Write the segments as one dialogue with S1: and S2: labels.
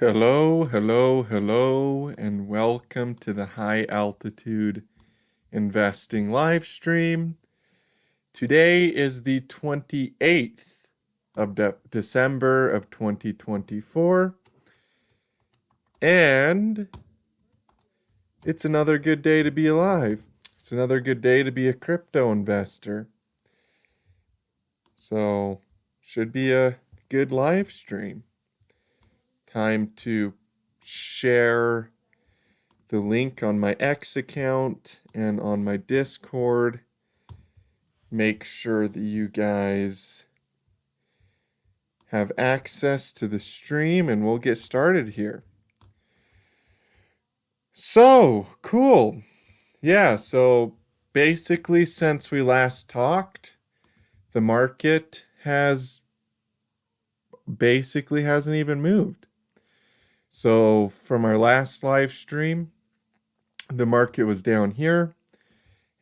S1: Hello, hello, hello, and welcome to the High Altitude Investing live stream. Today is the 28th of December of 2024, and it's another good day to be alive. It's another good day to be a crypto investor. So, should be a good live stream. Time to share the link on my X account and on my Discord. Make sure that you guys have access to the stream and we'll get started here. So, cool. Yeah, so basically since we last talked, the market hasn't even moved. So, from our last live stream, the market was down here,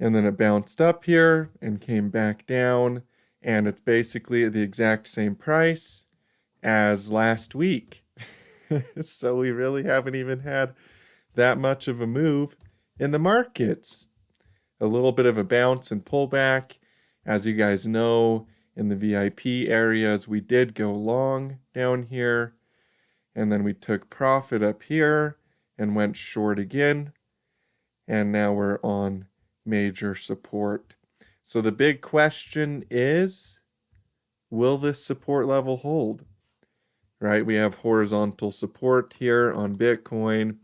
S1: and then it bounced up here and came back down, and it's basically at the exact same price as last week. So we really haven't even had that much of a move in the markets. A little bit of a bounce and pullback. As you guys know, in the VIP areas, we did go long down here, and then we took profit up here and went short again, and now we're on major support. So the big question is, will this support level hold? Right? We have horizontal support here on Bitcoin,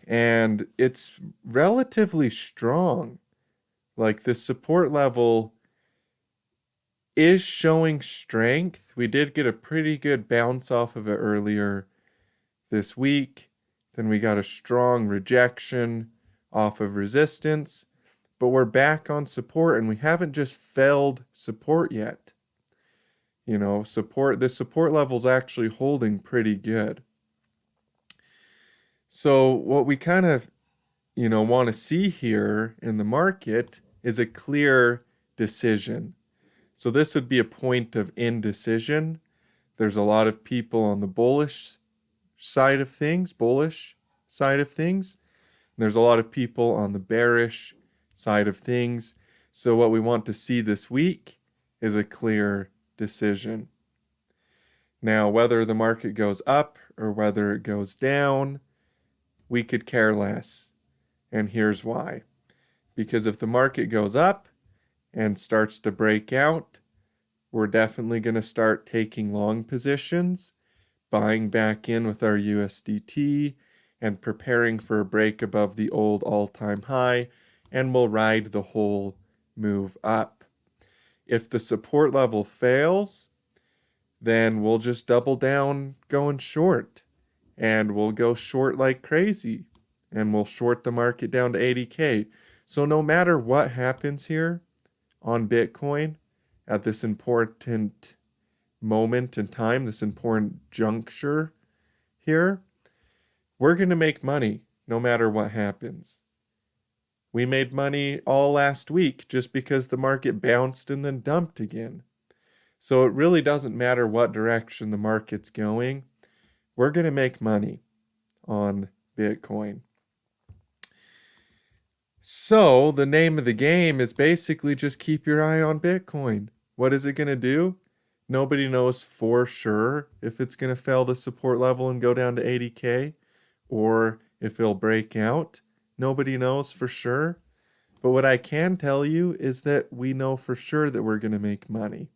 S1: and it's relatively strong. Like, this support level is showing strength. We did get a pretty good bounce off of it earlier this week. Then we got a strong rejection off of resistance, but we're back on support, and we haven't just failed support yet. You know, the support level's actually holding pretty good. So what we kind of, want to see here in the market is a clear decision. So this would be a point of indecision. There's a lot of people on the bullish side of things. There's a lot of people on the bearish side of things. So what we want to see this week is a clear decision. Now, whether the market goes up or whether it goes down, we could care less. And here's why. Because if the market goes up and starts to break out, we're definitely going to start taking long positions, buying back in with our USDT, and preparing for a break above the old all-time high, and we'll ride the whole move up. If the support level fails, then we'll just double down going short, and we'll go short like crazy, and we'll short the market down to 80K. So no matter what happens here on Bitcoin at this important moment in time, this important juncture here, we're going to make money no matter what happens. We made money all last week just because the market bounced and then dumped again. So it really doesn't matter what direction the market's going. We're going to make money on Bitcoin. So the name of the game is basically just keep your eye on Bitcoin. What is it going to do? Nobody knows for sure if it's going to fail the support level and go down to 80K or if it'll break out. Nobody knows for sure. But what I can tell you is that we know for sure that we're going to make money.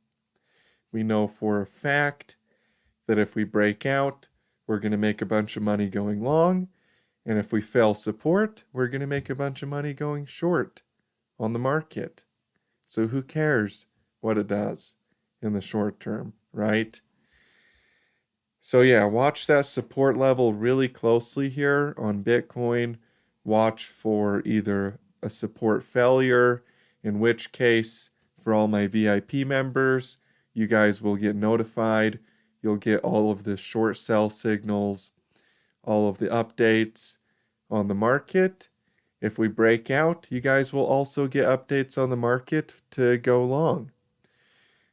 S1: We know for a fact that if we break out, we're going to make a bunch of money going long. And if we fail support, we're going to make a bunch of money going short on the market. So who cares what it does in the short term, right? So yeah, watch that support level really closely here on Bitcoin. Watch for either a support failure, in which case, for all my VIP members, you guys will get notified. You'll get all of the short sell signals, all of the updates on the market. If we break out, you guys will also get updates on the market to go long.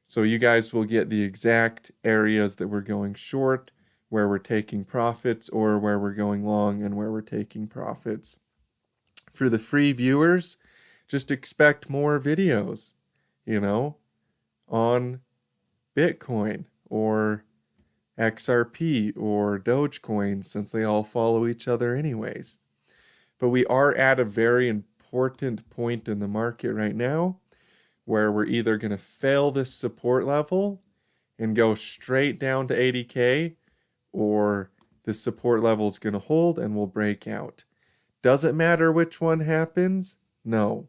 S1: So you guys will get the exact areas that we're going short where we're taking profits or where we're going long and where we're taking profits. For the free viewers, just expect more videos, on Bitcoin or XRP or Dogecoin, since they all follow each other anyways. But we are at a very important point in the market right now where we're either going to fail this support level and go straight down to 80K, or this support level is going to hold and we'll break out. Does it matter which one happens? No.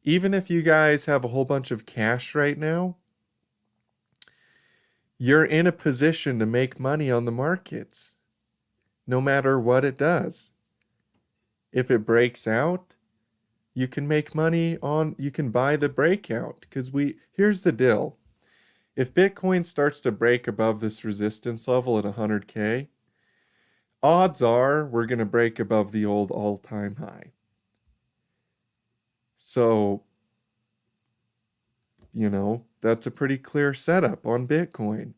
S1: Even if you guys have a whole bunch of cash right now, you're in a position to make money on the markets, no matter what it does. If it breaks out, you can make money you can buy the breakout, because here's the deal. If Bitcoin starts to break above this resistance level at 100K, odds are we're going to break above the old all-time high. So, that's a pretty clear setup on Bitcoin.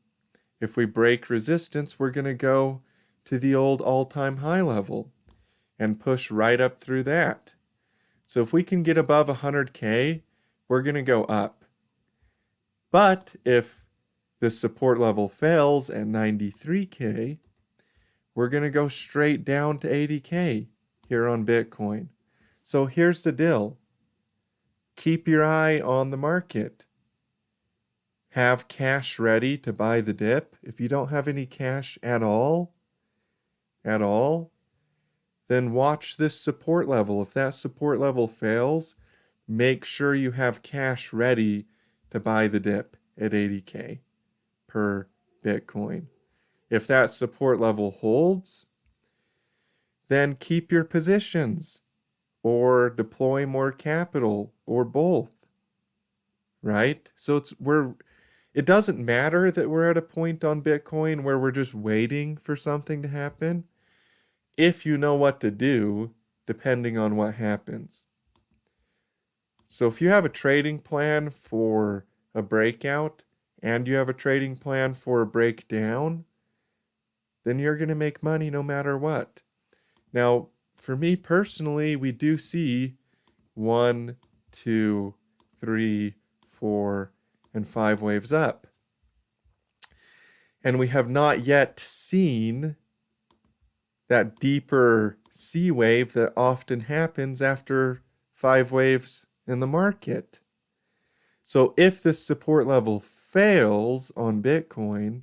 S1: If we break resistance, we're going to go to the old all-time high level and push right up through that. So if we can get above 100K, we're going to go up. But if this support level fails at 93K, we're going to go straight down to 80K here on Bitcoin. So here's the deal. Keep your eye on the market. Have cash ready to buy the dip. If you don't have any cash at all, then watch this support level. If that support level fails, make sure you have cash ready to buy the dip at 80K per Bitcoin. If that support level holds, then keep your positions or deploy more capital or both, right? So it doesn't matter that we're at a point on Bitcoin where we're just waiting for something to happen, if you know what to do, depending on what happens. So if you have a trading plan for a breakout and you have a trading plan for a breakdown, then you're going to make money no matter what. Now, for me personally, we do see 1, 2, 3, 4, and 5 waves up. And we have not yet seen that deeper C wave that often happens after 5 waves in the market. So if this support level fails on Bitcoin,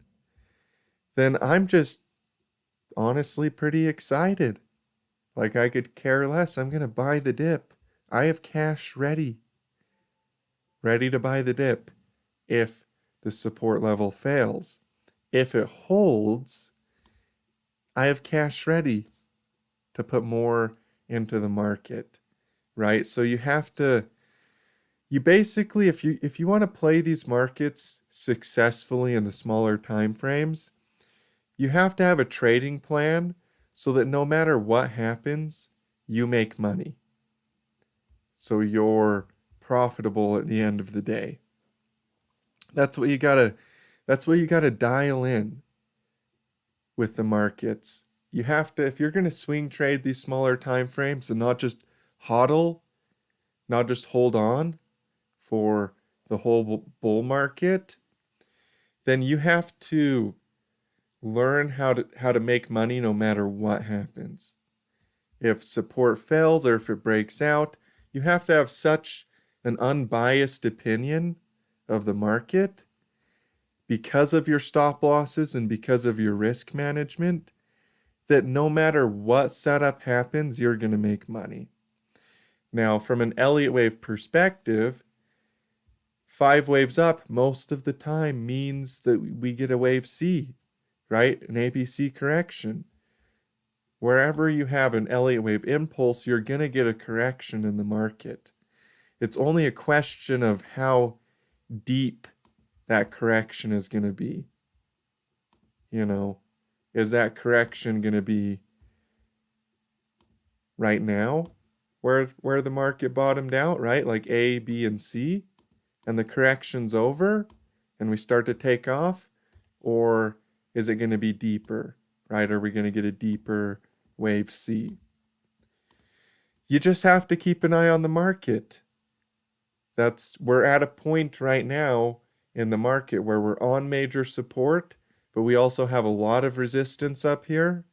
S1: then I'm just honestly pretty excited. Like, I could care less. I'm going to buy the dip. I have cash ready to buy the dip if the support level fails. If it holds, I have cash ready to put more into the market, right? So you basically, if you want to play these markets successfully in the smaller time frames, you have to have a trading plan so that no matter what happens, you make money. So you're profitable at the end of the day. That's what you gotta dial in with the markets. You have to, if you're going to swing trade these smaller time frames and not just hodl, not just hold on for the whole bull market, then you have to learn how to make money no matter what happens. If support fails or if it breaks out, you have to have such an unbiased opinion of the market because of your stop losses and because of your risk management, that no matter what setup happens, you're going to make money. Now, from an Elliott wave perspective, 5 waves up most of the time means that we get a wave C, right? An ABC correction. Wherever you have an Elliott wave impulse, you're going to get a correction in the market. It's only a question of how deep that correction is going to be. Is that correction going to be right now where the market bottomed out, right? Like A, B, and C, and the correction's over and we start to take off? Or is it going to be deeper, right? Are we going to get a deeper wave C? You just have to keep an eye on the market. We're at a point right now in the market where we're on major support, but we also have a lot of resistance up here.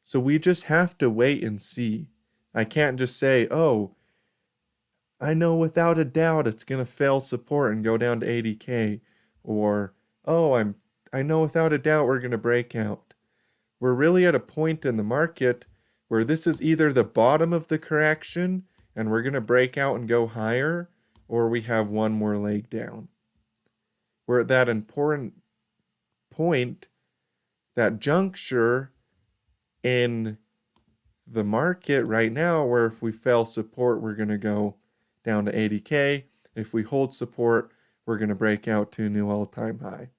S1: So we just have to wait and see. I can't just say, oh, I know without a doubt it's going to fail support and go down to 80K. Or, oh, I know without a doubt we're going to break out. We're really at a point in the market where this is either the bottom of the correction and we're going to break out and go higher, or we have one more leg down. We're at that important point, that juncture in the market right now where if we fail support, we're going to go down to 80K. If we hold support, we're going to break out to a new all-time high.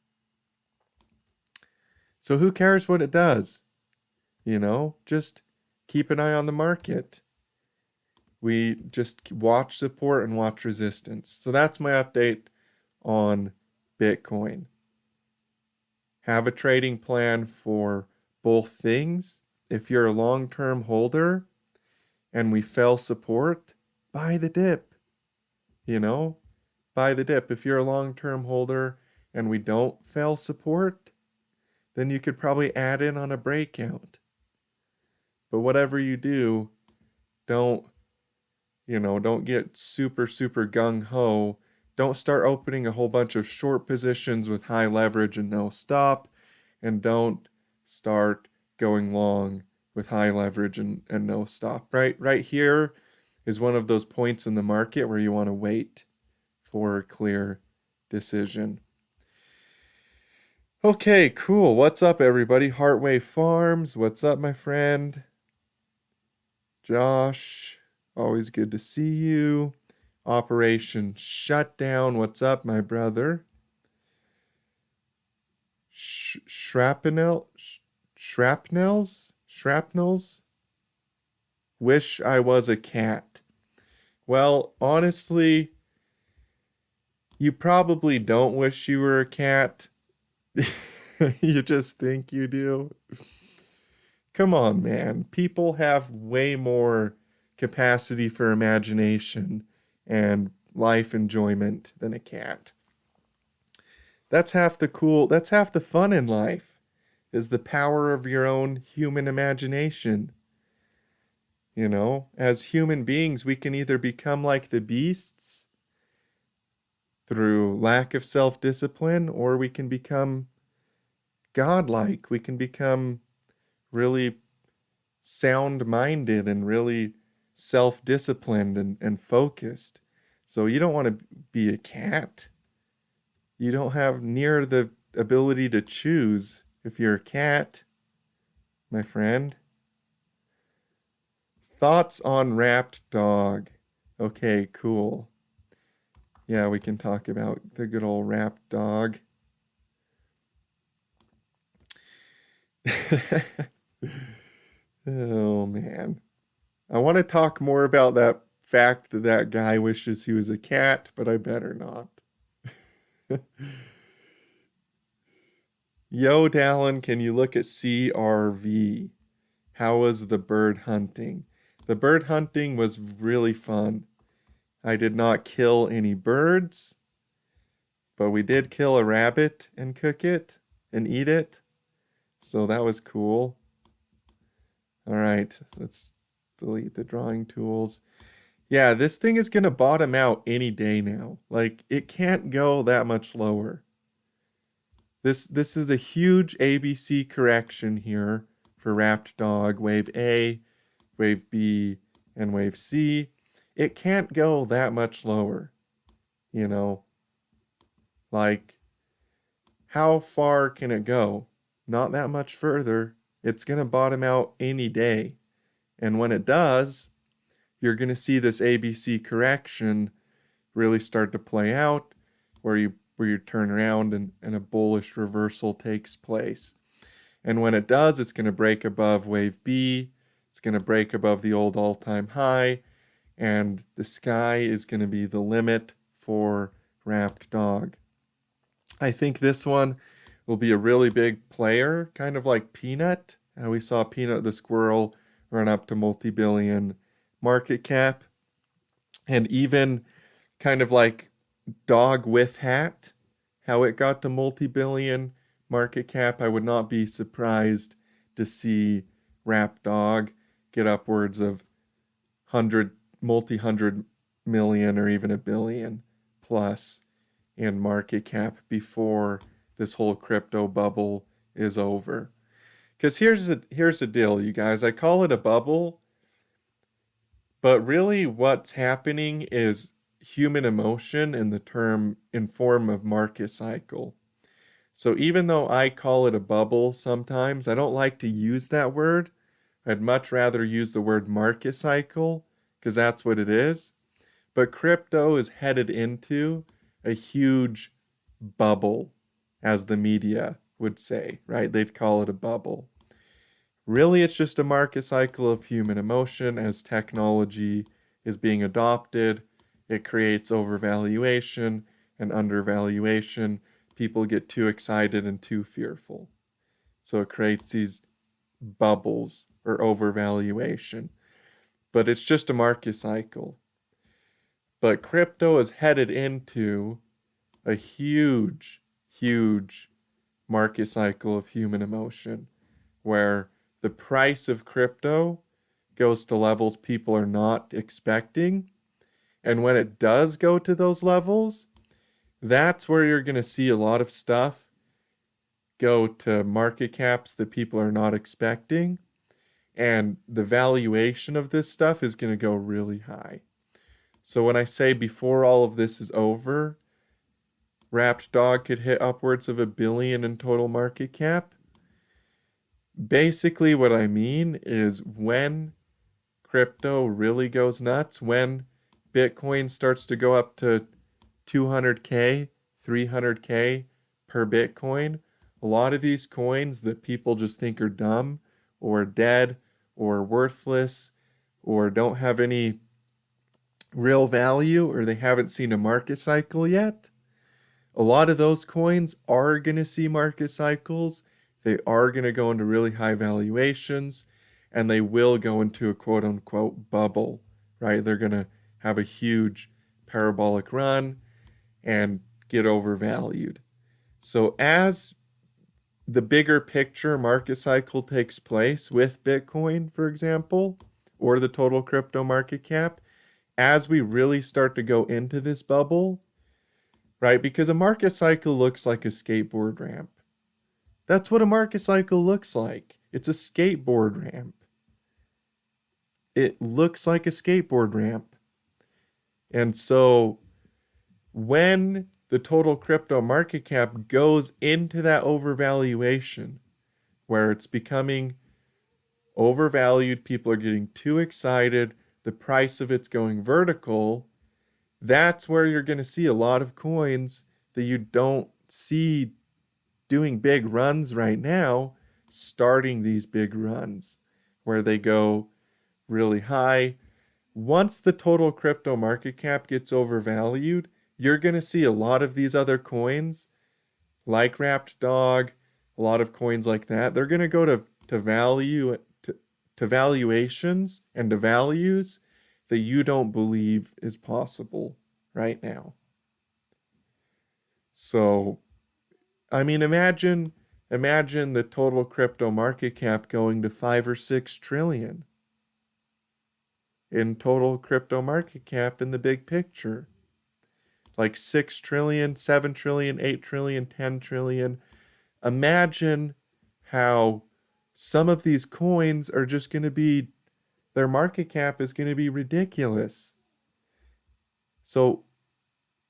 S1: So who cares what it does? Just keep an eye on the market. We just watch support and watch resistance. So that's my update on Bitcoin. Have a trading plan for both things. If you're a long-term holder and we fail support, buy the dip. Buy the dip. If you're a long-term holder and we don't fail support, then you could probably add in on a breakout. But whatever you do, don't get super, super gung-ho. Don't start opening a whole bunch of short positions with high leverage and no stop. And don't start going long with high leverage and no stop. Right here is one of those points in the market where you want to wait for a clear decision. Okay, cool. What's up, everybody? Heartwave Farms. What's up, my friend? Josh, always good to see you. Operation Shutdown. What's up, my brother? Shrapnels? Wish I was a cat. Well, honestly, you probably don't wish you were a cat. You just think you do. Come on, man. People have way more capacity for imagination and life enjoyment than a cat. That's half the fun in life, is the power of your own human imagination. As human beings, we can either become like the beasts through lack of self-discipline, or we can become godlike. We can become really sound-minded and really self-disciplined and focused. So you don't want to be a cat. You don't have near the ability to choose if you're a cat, my friend. Thoughts on Wrapped Dog? Okay, cool. Yeah, we can talk about the good old Wrapped Dog. Oh, man. I want to talk more about that fact that that guy wishes he was a cat, but I better not. Yo, Dallin, can you look at CRV? How was the bird hunting? The bird hunting was really fun. I did not kill any birds, but we did kill a rabbit and cook it and eat it. So that was cool. All right, let's delete the drawing tools. Yeah, this thing is going to bottom out any day now. Like, it can't go that much lower. This is a huge ABC correction here for Wrapped Dog. Wave A, Wave B, and Wave C. It can't go that much lower. Like, how far can it go? Not that much further. It's going to bottom out any day. And when it does, you're going to see this ABC correction really start to play out, where you turn around and a bullish reversal takes place. And when it does, it's going to break above Wave B. It's going to break above the old all-time high. And the sky is going to be the limit for Wrapped Dog. I think this one will be a really big player, kind of like Peanut. How we saw Peanut the squirrel run up to multi-billion market cap. And even kind of like Dog with Hat, how it got to multi-billion market cap. I would not be surprised to see Rap Dog get upwards of multi-hundred million or even a billion plus in market cap before this whole crypto bubble is over. Because here's the deal, you guys. I call it a bubble, but really what's happening is human emotion in form of market cycle. So even though I call it a bubble sometimes, I don't like to use that word. I'd much rather use the word market cycle because that's what it is. But crypto is headed into a huge bubble, as the media would say, right? They'd call it a bubble. Really, it's just a market cycle of human emotion as technology is being adopted. It creates overvaluation and undervaluation. People get too excited and too fearful. So it creates these bubbles or overvaluation. But it's just a market cycle. But crypto is headed into a huge, huge market cycle of human emotion where the price of crypto goes to levels people are not expecting. And when it does go to those levels, that's where you're going to see a lot of stuff go to market caps that people are not expecting. And the valuation of this stuff is going to go really high. So when I say before all of this is over, Wrapped Dog could hit upwards of $1 billion in total market cap. Basically what I mean is when crypto really goes nuts, when Bitcoin starts to go up to 200K, 300K per Bitcoin, a lot of these coins that people just think are dumb or dead or worthless or don't have any real value or they haven't seen a market cycle yet, a lot of those coins are going to see market cycles. They are going to go into really high valuations and they will go into a quote unquote bubble, right? They're going to have a huge parabolic run and get overvalued. So as the bigger picture market cycle takes place with Bitcoin, for example, or the total crypto market cap, as we really start to go into this bubble, right? Because a market cycle looks like a skateboard ramp. That's what a market cycle looks like. It's a skateboard ramp. It looks like a skateboard ramp. And so when the total crypto market cap goes into that overvaluation, where it's becoming overvalued, people are getting too excited, the price of it's going vertical, that's where you're going to see a lot of coins that you don't see doing big runs right now, starting these big runs where they go really high. Once the total crypto market cap gets overvalued, you're going to see a lot of these other coins like Wrapped Dog, a lot of coins like that. They're going to go to valuations and to values that you don't believe is possible right now. So, I mean, imagine the total crypto market cap going to 5 or 6 trillion in total crypto market cap in the big picture. Like 6 trillion, 7 trillion, 8 trillion, 10 trillion. Imagine how some of these coins are just going to be, their market cap is going to be ridiculous. So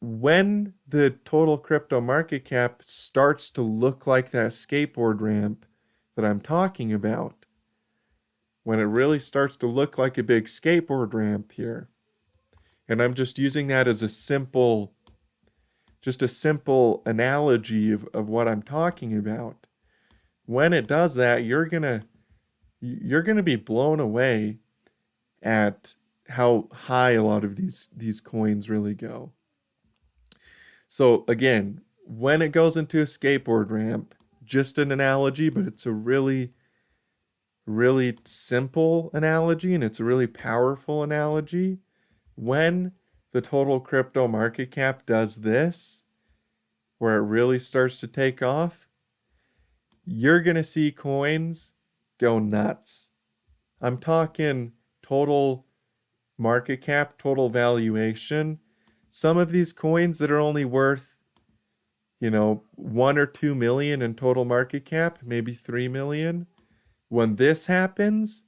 S1: when the total crypto market cap starts to look like that skateboard ramp that I'm talking about, when it really starts to look like a big skateboard ramp here, and I'm just using that as a simple analogy of what I'm talking about. When it does that, you're gonna be blown away at how high a lot of these coins really go. So again, when it goes into a skateboard ramp, just an analogy, but it's a really, really simple analogy, and it's a really powerful analogy. When the total crypto market cap does this, where it really starts to take off, you're going to see coins go nuts. I'm talking total market cap, total valuation. Some of these coins that are only worth, 1 or 2 million in total market cap, maybe 3 million. When this happens,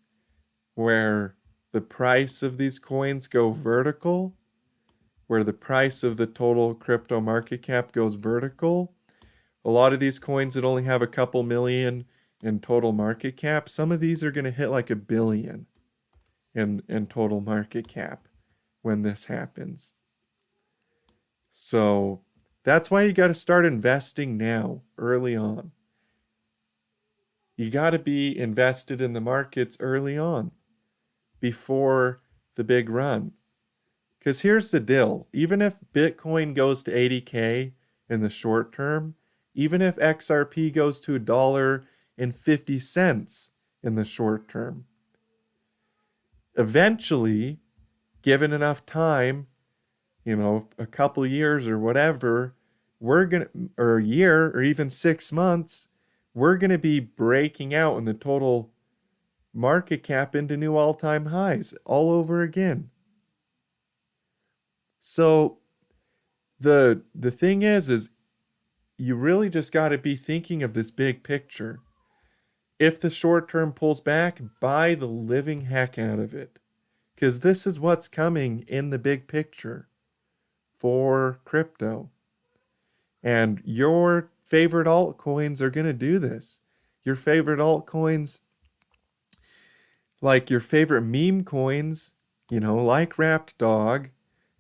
S1: where the price of these coins go vertical, where the price of the total crypto market cap goes vertical, a lot of these coins that only have a couple million in total market cap, some of these are going to hit like $1 billion in total market cap when this happens. So that's why you got to start investing now, early on. You got to be invested in the markets early on, before the big run. Because here's the deal. Even if Bitcoin goes to 80K in the short term, even if XRP goes to $1.50 in the short term, eventually, given enough time, a couple years or whatever, or a year or even 6 months, we're going to be breaking out in the total market cap into new all-time highs all over again. So the thing is you really just got to be thinking of this big picture. If the short term pulls back, buy the living heck out of it, because this is what's coming in the big picture for crypto. And your favorite altcoins are going to do this. Your favorite altcoins, like your favorite meme coins, like Wrapped Dog,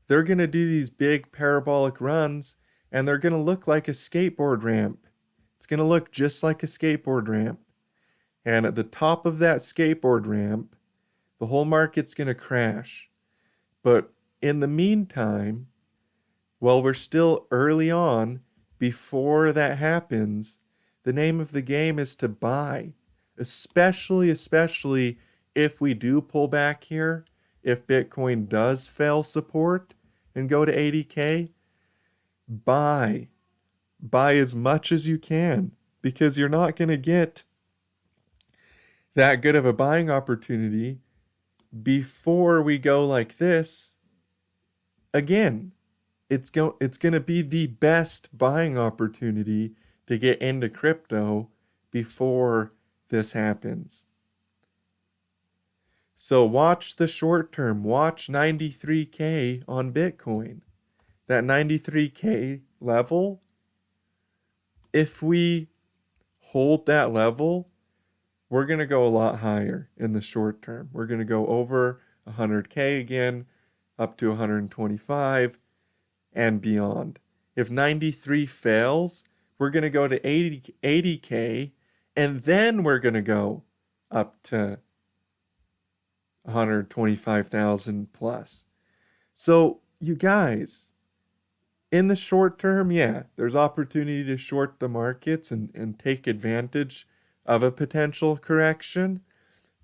S1: they're going to do these big parabolic runs, and they're going to look like a skateboard ramp. It's going to look just like a skateboard ramp. And at the top of that skateboard ramp, the whole market's going to crash. But in the meantime, while we're still early on, before that happens, the name of the game is to buy. Especially if we do pull back here, if Bitcoin does fail support and go to 80K, buy as much as you can, because you're not going to get that good of a buying opportunity before we go like this again. It's going to be the best buying opportunity to get into crypto before this happens. So watch the short term. Watch 93K on Bitcoin. That 93K level, if we hold that level, we're going to go a lot higher in the short term. We're going to go over 100K again, up to 125 and beyond. If 93 fails, we're going to go to 80K, and then we're going to go up to 125,000 plus. So you guys, in the short term, there's opportunity to short the markets and take advantage of a potential correction.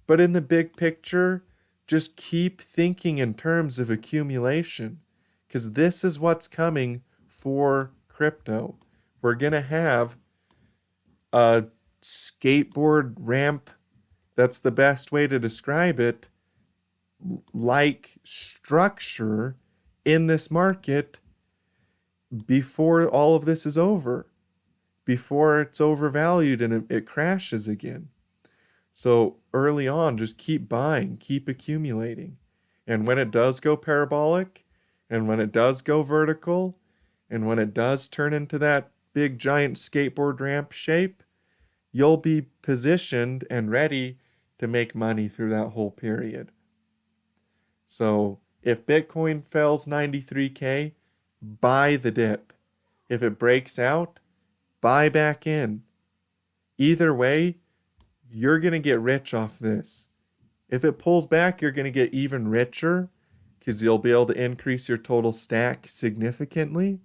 S1: But in the big picture, just keep thinking in terms of accumulation, because this is what's coming for crypto. We're going to have a skateboard ramp, that's the best way to describe it, like structure in this market before all of this is over, before it's overvalued and it crashes again. So early on, just keep buying, keep accumulating. And when it does go parabolic, and when it does go vertical, and when it does turn into that big giant skateboard ramp shape, you'll be positioned and ready to make money through that whole period. So if Bitcoin fails 93K, buy the dip. If it breaks out, buy back in. Either way, you're going to get rich off this. If it pulls back, you're going to get even richer, because you'll be able to increase your total stack significantly.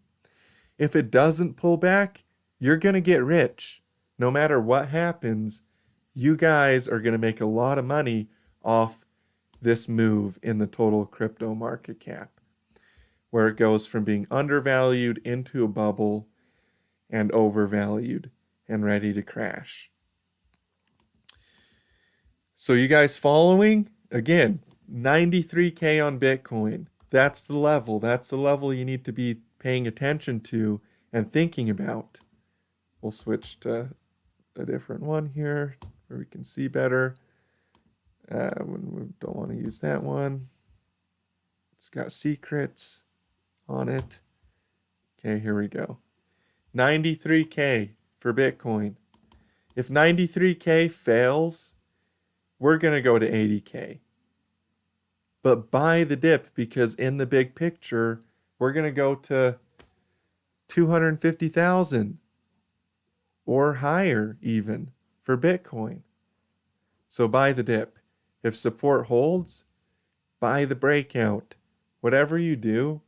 S1: If it doesn't pull back, you're going to get rich, no matter what happens, you guys are going to make a lot of money off this move in the total crypto market cap, where it goes from being undervalued into a bubble and overvalued and ready to crash. So you guys following? Again, 93K on Bitcoin. That's the level. That's the level you need to be paying attention to and thinking about. We'll switch to a different one here where we can see better. We don't want to use that one. It's got secrets on it. Okay, here we go. 93K for Bitcoin. If 93K fails, we're going to go to 80K. But buy the dip, because in the big picture, we're going to go to 250,000 or higher even for Bitcoin. So buy the dip. If support holds, buy the breakout. Whatever you do,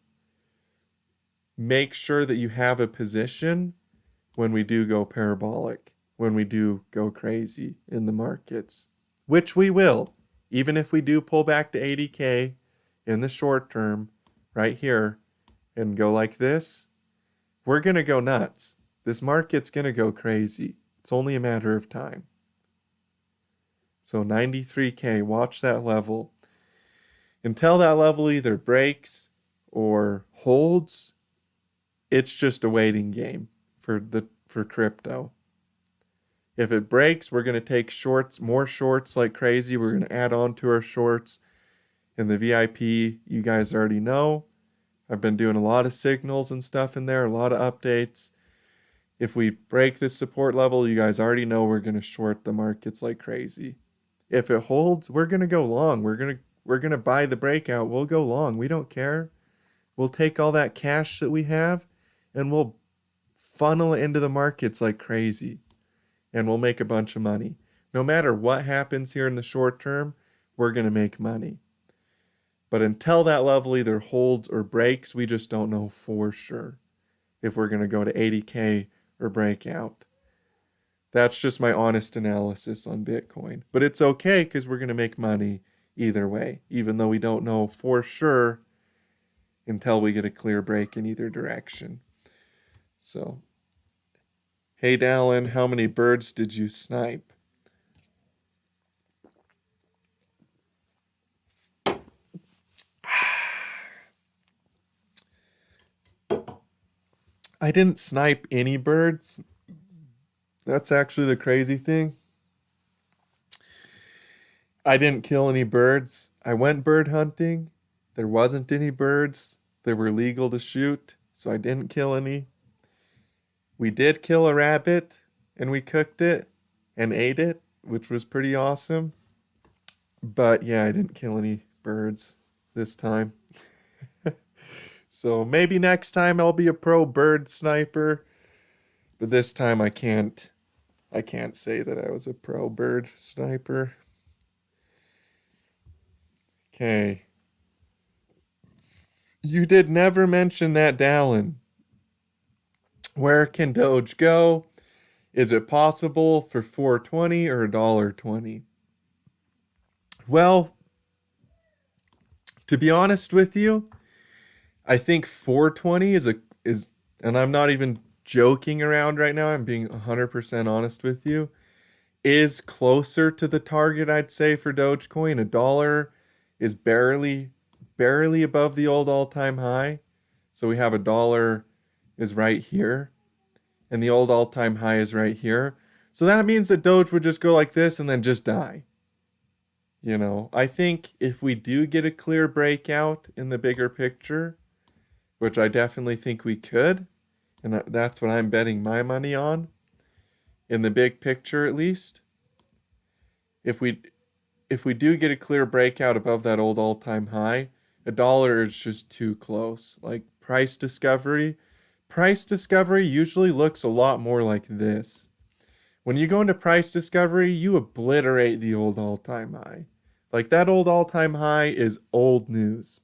S1: make sure that you have a position when we do go parabolic, when we do go crazy in the markets, which we will. Even if we do pull back to 80K in the short term, right here, and go like this, we're going to go nuts. This market's going to go crazy. It's only a matter of time. So 93K, watch that level. Until that level either breaks or holds, it's just a waiting game for crypto. If it breaks, we're going to take shorts, more shorts like crazy. We're going to add on to our shorts. In the VIP, you guys already know. I've been doing a lot of signals and stuff in there, a lot of updates. If we break this support level, you guys already know we're going to short the markets like crazy. If it holds, we're going to go long. We're going to buy the breakout. We'll go long. We don't care. We'll take all that cash that we have and we'll funnel it into the markets like crazy. And we'll make a bunch of money. No matter what happens here in the short term, we're going to make money. But until that level either holds or breaks, we just don't know for sure if we're going to go to 80K or break out. That's just my honest analysis on Bitcoin. But it's okay because we're going to make money either way, even though we don't know for sure until we get a clear break in either direction. So, hey Dallin, how many birds did you snipe? I didn't snipe any birds. That's actually the crazy thing. I didn't kill any birds. I went bird hunting. There wasn't any birds. They were legal to shoot, so I didn't kill any. We did kill a rabbit, and we cooked it and ate it, which was pretty awesome. But yeah, I didn't kill any birds this time. So maybe next time I'll be a pro bird sniper. But this time I can't say that I was a pro bird sniper. Okay. You did never mention that, Dallin. Where can Doge go? Is it possible for $4.20 or $1.20? Well, to be honest with you, I think $4.20 is, and I'm not even joking around right now, I'm being 100% honest with you, is closer to the target, I'd say, for Dogecoin. $1 is barely above the old all-time high. So we have $1 is right here, and the old all-time high is right here. So that means that Doge would just go like this and then just die. You know, I think if we do get a clear breakout in the bigger picture, which I definitely think we could, and that's what I'm betting my money on, in the big picture at least, if we do get a clear breakout above that old all-time high, $1 is just too close. Like price discovery usually looks a lot more like this. When you go into price discovery, you obliterate the old all-time high. Like that old all-time high is old news.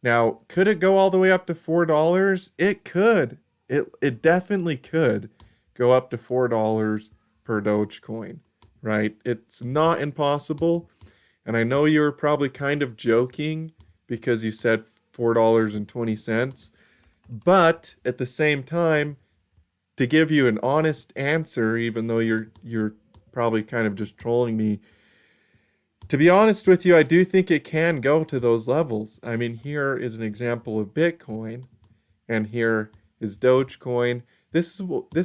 S1: Now, could it go all the way up to $4? It could. It definitely could go up to $4 per Dogecoin, right? It's not impossible. And I know you were probably kind of joking because you said $4.20. But at the same time, to give you an honest answer, even though you're probably kind of just trolling me, to be honest with you, I do think it can go to those levels. I mean, here is an example of Bitcoin, and here is Dogecoin. This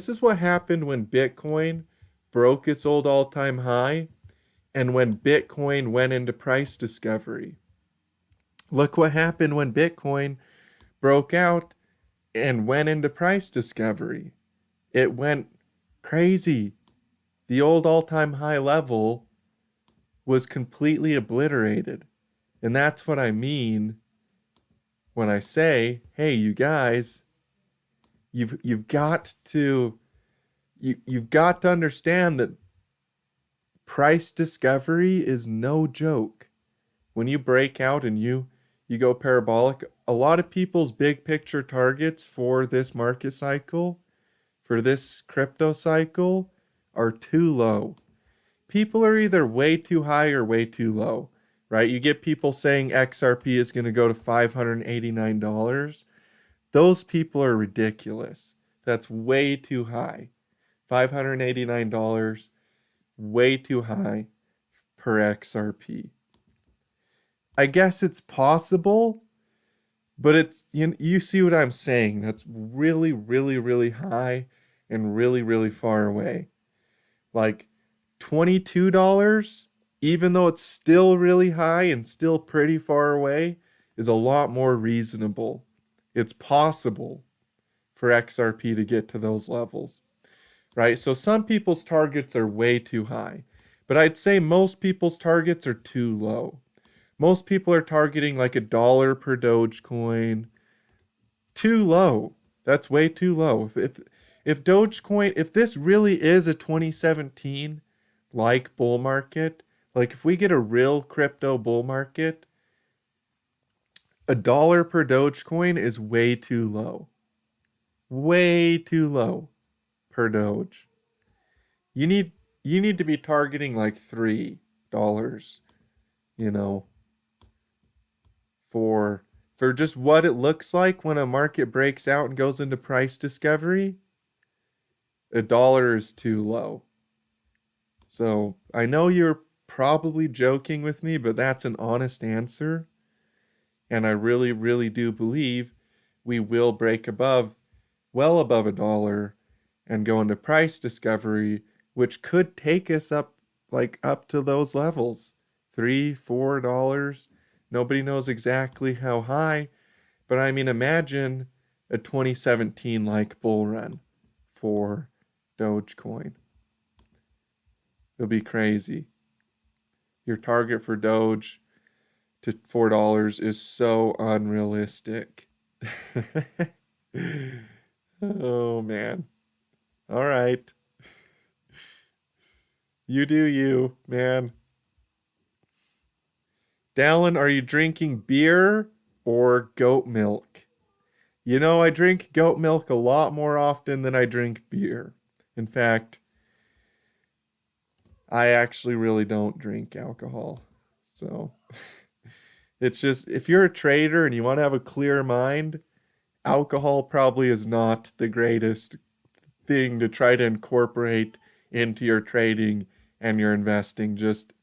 S1: is what happened when Bitcoin broke its old all-time high and when Bitcoin went into price discovery. Look what happened when Bitcoin broke out and went into price discovery. It went crazy. The old all-time high level was completely obliterated. And that's what I mean when I say, hey, you guys, you've got to understand that price discovery is no joke. When you break out and you go parabolic, a lot of people's big picture targets for this market cycle, for this crypto cycle, are too low. People are either way too high or way too low, right? You get people saying XRP is going to go to $589. Those people are ridiculous. That's way too high. $589, way too high per XRP. I guess it's possible, but it's you see what I'm saying. That's really, really, really high and really, really far away. Like $22, even though it's still really high and still pretty far away, is a lot more reasonable. It's possible for XRP to get to those levels, right? So some people's targets are way too high, but I'd say most people's targets are too low. Most people are targeting like $1 per Dogecoin. Too low. That's way too low. If Dogecoin, if this really is a 2017 like bull market, like if we get a real crypto bull market, $1 per Dogecoin is way too low. Way too low per Doge. You need to be targeting like $3, you know, for just what it looks like when a market breaks out and goes into price discovery. $1 is too low. So I know you're probably joking with me, but that's an honest answer. And I really, really do believe we will break well above $1 and go into price discovery, which could take us up to those levels. $3, $4. Nobody knows exactly how high, but I mean, imagine a 2017 like bull run for Dogecoin. It'll be crazy. Your target for Doge to $4 is so unrealistic. Oh man. All right. You do you, man. Dallin, are you drinking beer or goat milk? You know, I drink goat milk a lot more often than I drink beer. In fact, I actually really don't drink alcohol. So it's just, if you're a trader and you want to have a clear mind, alcohol probably is not the greatest thing to try to incorporate into your trading and your investing. Just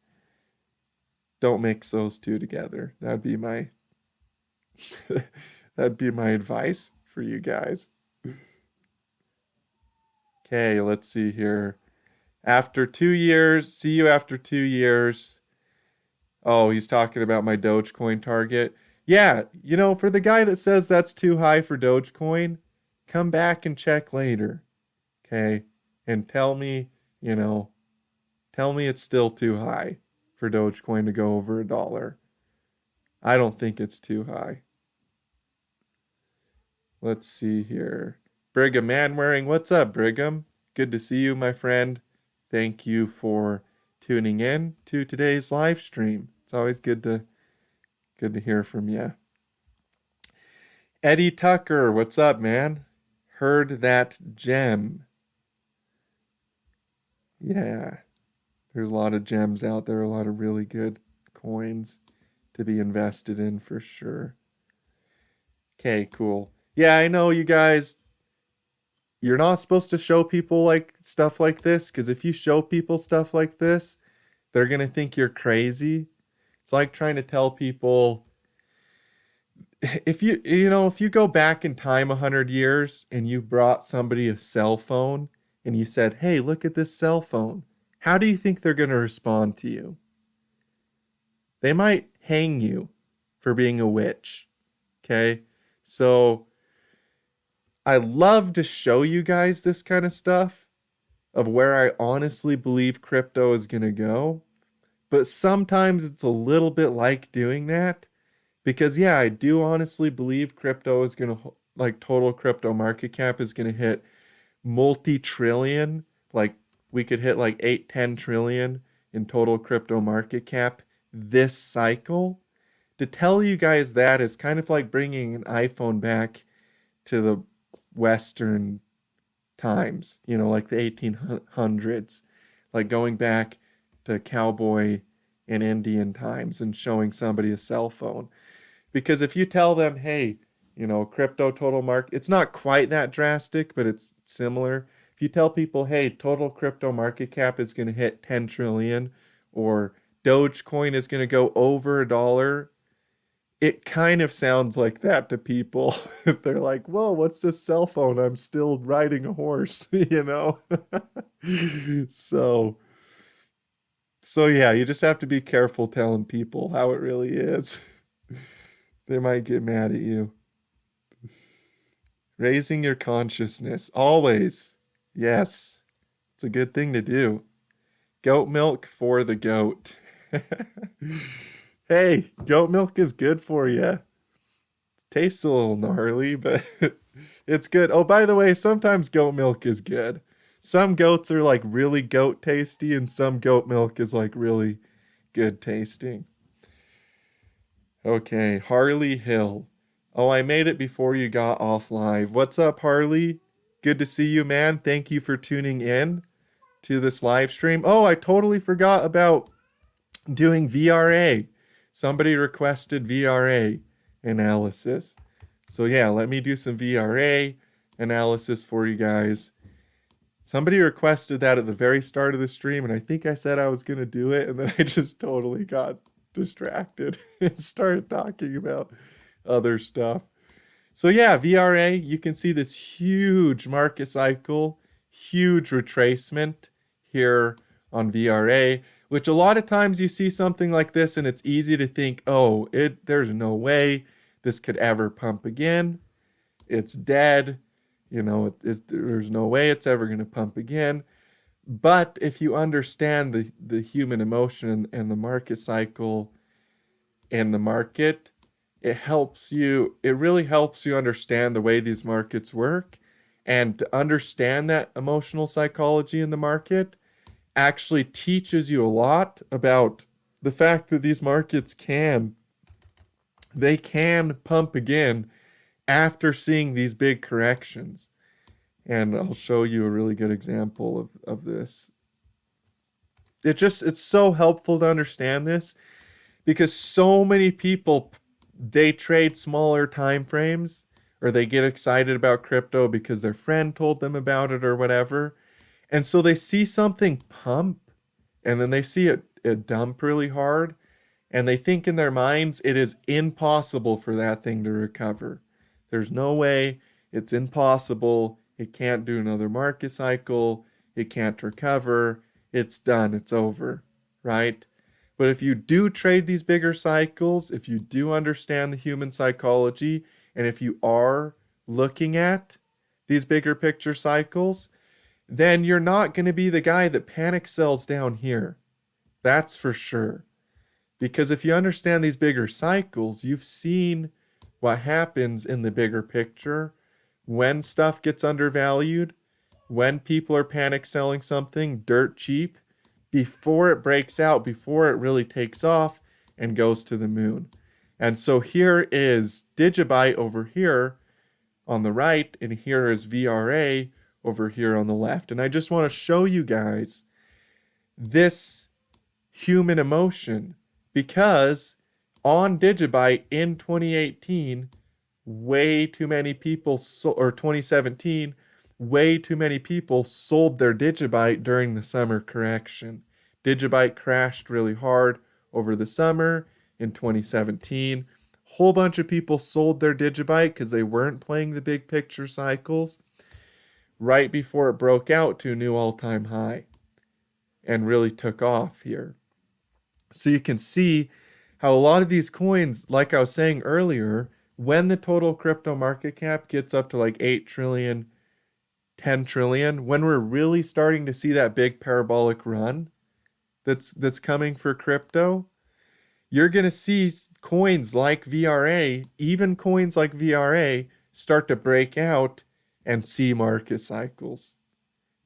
S1: don't mix those two together. That'd be my advice for you guys. Okay, let's see here. After 2 years, see you after 2 years. Oh, he's talking about my Dogecoin target. Yeah, for the guy that says that's too high for Dogecoin, come back and check later. Okay? And tell me it's still too high for Dogecoin to go over $1. I don't think it's too high. Let's see here. Brigham Manwaring, what's up, Brigham? Good to see you, my friend. Thank you for tuning in to today's live stream. It's always good to hear from you. Eddie Tucker, what's up, man? Heard that gem. Yeah, there's a lot of gems out there, a lot of really good coins to be invested in for sure. Okay, cool. Yeah, I know you guys, you're not supposed to show people like stuff like this because if you show people stuff like this, they're going to think you're crazy. It's like trying to tell people if if you go back in time 100 years and you brought somebody a cell phone and you said, "Hey, look at this cell phone." How do you think they're going to respond to you? They might hang you for being a witch. Okay? So, I love to show you guys this kind of stuff of where I honestly believe crypto is going to go. But sometimes it's a little bit like doing that because, yeah, I do honestly believe crypto is going to, like, total crypto market cap is going to hit multi trillion. Like, we could hit like 8, 10 trillion in total crypto market cap this cycle. To tell you guys that is kind of like bringing an iPhone back to the Western times, like the 1800s, like going back to cowboy and Indian times and showing somebody a cell phone. Because if you tell them, hey, crypto total market, it's not quite that drastic, but it's similar. If you tell people, hey, total crypto market cap is going to hit 10 trillion or Dogecoin is going to go over $1, it kind of sounds like that to people. They're like, whoa, what's this cell phone? I'm still riding a horse, so yeah, you just have to be careful telling people how it really is. They might get mad at you. Raising your consciousness, always. Yes, it's a good thing to do. Goat milk for the goat. Hey, goat milk is good for you. Tastes a little gnarly, but it's good. Oh, by the way, sometimes goat milk is good. Some goats are like really goat tasty, and some goat milk is like really good tasting. Okay, Harley Hill. Oh, I made it before you got off live. What's up, Harley? Good to see you, man. Thank you for tuning in to this live stream. Oh, I totally forgot about doing VRA. Somebody requested VRA analysis. So yeah, let me do some VRA analysis for you guys. Somebody requested that at the very start of the stream, and I think I said I was going to do it, and then I just totally got distracted and started talking about other stuff. So yeah, VRA, you can see this huge market cycle, huge retracement here on VRA, which a lot of times you see something like this and it's easy to think, oh, there's no way this could ever pump again. It's dead. There's no way it's ever going to pump again. But if you understand the human emotion and the market cycle and the market, it really helps you understand the way these markets work. And to understand that emotional psychology in the market actually teaches you a lot about the fact that these markets can pump again after seeing these big corrections. And I'll show you a really good example of this. It's so helpful to understand this because so many people, they trade smaller time frames or they get excited about crypto because their friend told them about it or whatever. And so they see something pump and then they see it dump really hard and they think in their minds it is impossible for that thing to recover. There's no way, it's impossible. It can't do another market cycle. It can't recover. It's done. It's over, right? But if you do trade these bigger cycles, if you do understand the human psychology, and if you are looking at these bigger picture cycles, then you're not going to be the guy that panic sells down here. That's for sure. Because if you understand these bigger cycles, you've seen what happens in the bigger picture when stuff gets undervalued, when people are panic selling something dirt cheap, before it breaks out, before it really takes off and goes to the moon. And so here is Digibyte over here on the right, and here is VRA over here on the left. And I just want to show you guys this human emotion, because on Digibyte in 2018, way too many people, or 2017, way too many people sold their Digibyte during the summer correction. Digibyte crashed really hard over the summer in 2017. Whole bunch of people sold their Digibyte because they weren't playing the big picture cycles right before it broke out to a new all-time high and really took off here. So you can see how a lot of these coins, like I was saying earlier, when the total crypto market cap gets up to like 8 trillion, 10 trillion, when we're really starting to see that big parabolic run that's coming for crypto, you're going to see coins like VRA, even coins like VRA, start to break out and see market cycles.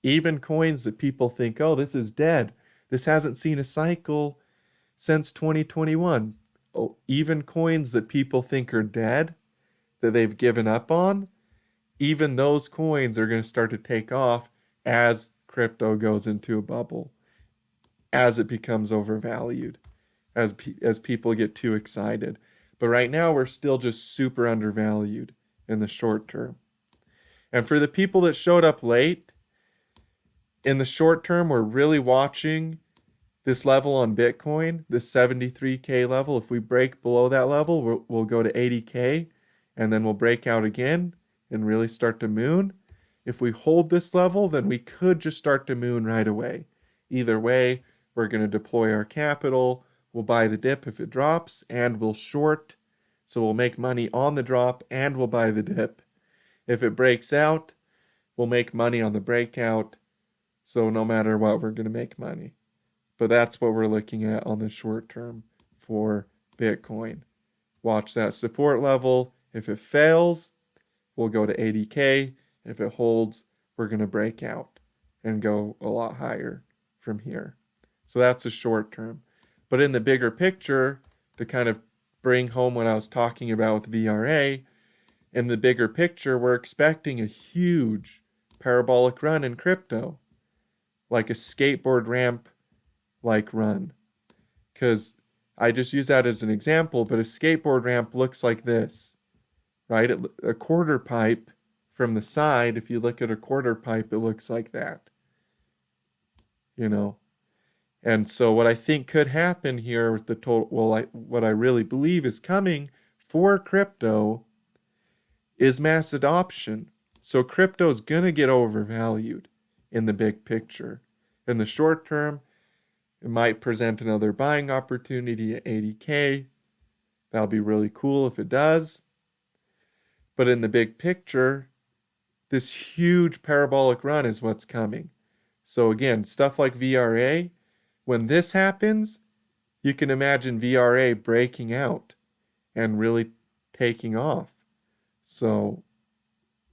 S1: Even coins that people think, oh, this is dead. This hasn't seen a cycle since 2021. Oh, even coins that people think are dead, that they've given up on, even those coins are going to start to take off as crypto goes into a bubble, as it becomes overvalued, as people get too excited. But right now, we're still just super undervalued in the short term. And for the people that showed up late, in the short term, we're really watching this level on Bitcoin, this 73K level. If we break below that level, we'll go to 80K, and then we'll break out again and really start to moon. If we hold this level, then we could just start to moon right away. Either way, we're going to deploy our capital. We'll buy the dip if it drops, and we'll short. So we'll make money on the drop, and we'll buy the dip. If it breaks out, we'll make money on the breakout. So no matter what, we're going to make money. But that's what we're looking at on the short term for Bitcoin. Watch that support level. If it fails, we'll go to 80K. If it holds, we're going to break out and go a lot higher from here. So that's the short term. But in the bigger picture, to kind of bring home what I was talking about with VRA, in the bigger picture, we're expecting a huge parabolic run in crypto, like a skateboard ramp like run. Because I just use that as an example, but a skateboard ramp looks like this, right? A quarter pipe from the side, if you look at a quarter pipe, it looks like that, you know? And so what I think could happen here with the total, what I really believe is coming for crypto is mass adoption. So crypto is going to get overvalued in the big picture. In the short term, it might present another buying opportunity at 80K. That'll be really cool if it does. But in the big picture, this huge parabolic run is what's coming. So again, stuff like VRA, when this happens, you can imagine VRA breaking out and really taking off. So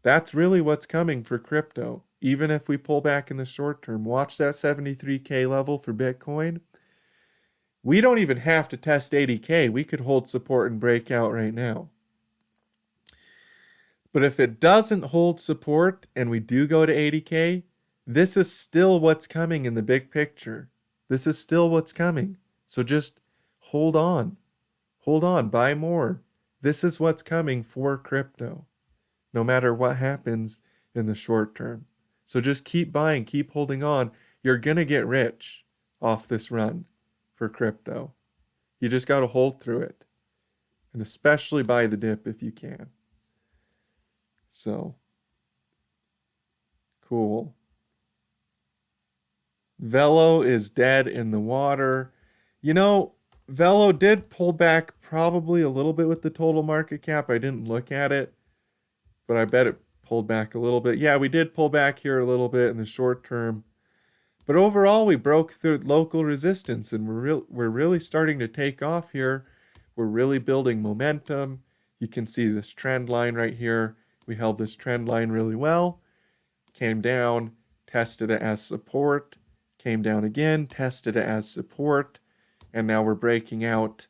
S1: that's really what's coming for crypto. Even if we pull back in the short term, watch that 73K level for Bitcoin. We don't even have to test 80K. We could hold support and break out right now. But if it doesn't hold support and we do go to 80K, this is still what's coming in the big picture. This is still what's coming. So just hold on. Hold on. Buy more. This is what's coming for crypto, no matter what happens in the short term. So just keep buying, keep holding on. You're going to get rich off this run for crypto. You just got to hold through it. And especially buy the dip if you can. So, cool. Velo is dead in the water. You know, Velo did pull back probably a little bit with the total market cap. I didn't look at it, but I bet it pulled back a little bit. Yeah, we did pull back here a little bit in the short term. But overall, we broke through local resistance, and we're really starting to take off here. We're really building momentum. You can see this trend line right here. We held this trend line really well. Came down, tested it as support. Came down again, tested it as support. And now we're breaking out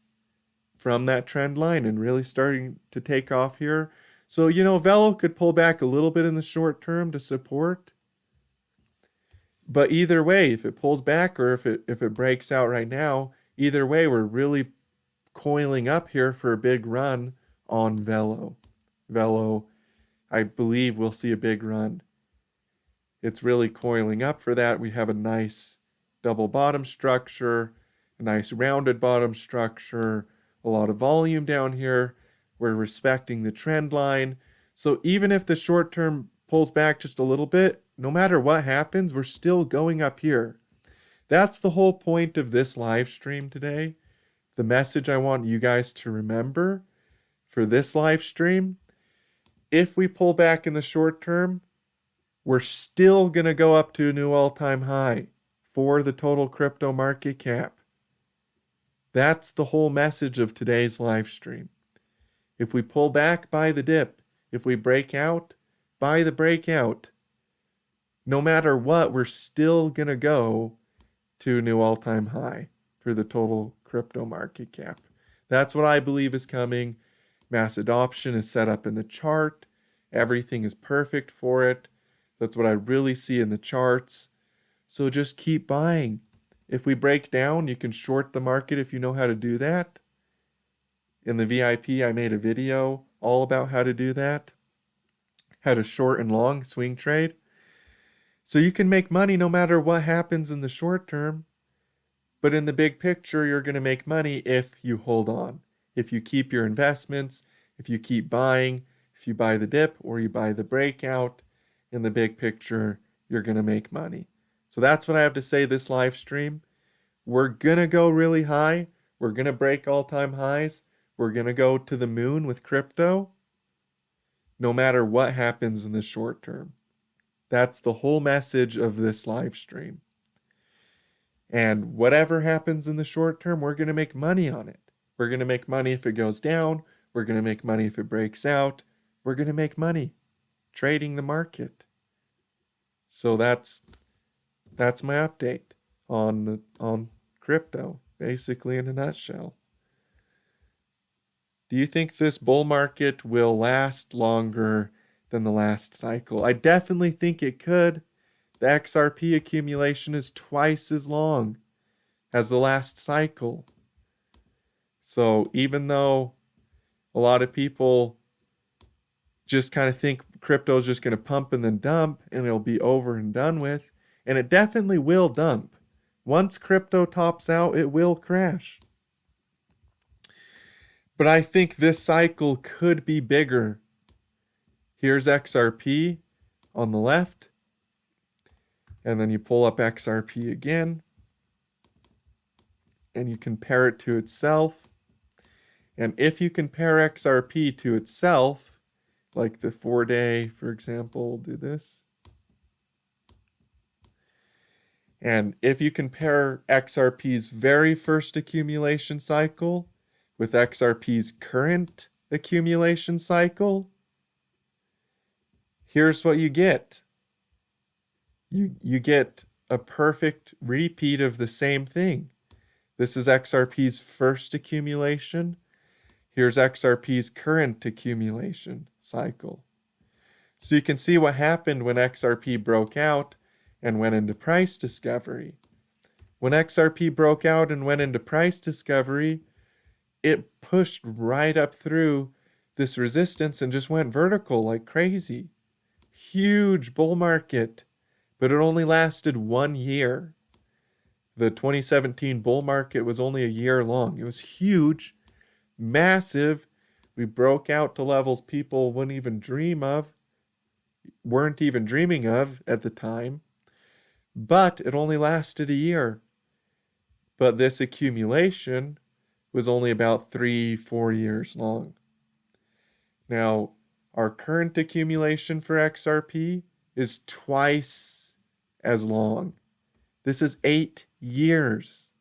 S1: from that trend line and really starting to take off here. So, you know, Velo could pull back a little bit in the short term to support. But either way, if it pulls back or if it breaks out right now, either way, we're really coiling up here for a big run on Velo. Velo, I believe we'll see a big run. It's really coiling up for that. We have a nice double bottom structure, a nice rounded bottom structure, a lot of volume down here. We're respecting the trend line. So even if the short term pulls back just a little bit, no matter what happens, we're still going up here. That's the whole point of this live stream today. The message I want you guys to remember for this live stream, if we pull back in the short term, we're still going to go up to a new all-time high for the total crypto market cap. That's the whole message of today's live stream. If we pull back, buy the dip. If we break out, buy the breakout. No matter what, we're still going to go to a new all-time high for the total crypto market cap. That's what I believe is coming. Mass adoption is set up in the chart. Everything is perfect for it. That's what I really see in the charts. So just keep buying. If we break down, you can short the market if you know how to do that. In the VIP, I made a video all about how to do that. How to short and long swing trade. So you can make money no matter what happens in the short term. But in the big picture, you're going to make money if you hold on. If you keep your investments, if you keep buying, if you buy the dip or you buy the breakout, in the big picture, you're going to make money. So that's what I have to say this live stream. We're going to go really high. We're going to break all-time highs. We're going to go to the moon with crypto, no matter what happens in the short term. That's the whole message of this live stream. And whatever happens in the short term, we're going to make money on it. We're going to make money if it goes down. We're going to make money if it breaks out. We're going to make money trading the market. So that's my update on crypto, basically in a nutshell. Do you think this bull market will last longer than the last cycle? I definitely think it could. The XRP accumulation is twice as long as the last cycle. So even though a lot of people just kind of think crypto is just going to pump and then dump and it'll be over and done with, and it definitely will dump. Once crypto tops out, it will crash. But I think this cycle could be bigger. Here's XRP on the left. And then you pull up XRP again. And you compare it to itself. And if you compare XRP to itself, like the 4-day, for example, we'll do this. And if you compare XRP's very first accumulation cycle with XRP's current accumulation cycle, here's what you get. You get a perfect repeat of the same thing. This is XRP's first accumulation. Here's XRP's current accumulation cycle. So you can see what happened when XRP broke out and went into price discovery. When XRP broke out and went into price discovery, it pushed right up through this resistance and just went vertical like crazy. Huge bull market, but it only lasted 1 year. The 2017 bull market was only a year long. It was huge, massive. We broke out to levels people weren't even dreaming of at the time. But it only lasted a year. But this accumulation was only about 3-4 years long. Now, our current accumulation for XRP is twice as long. This is 8 years.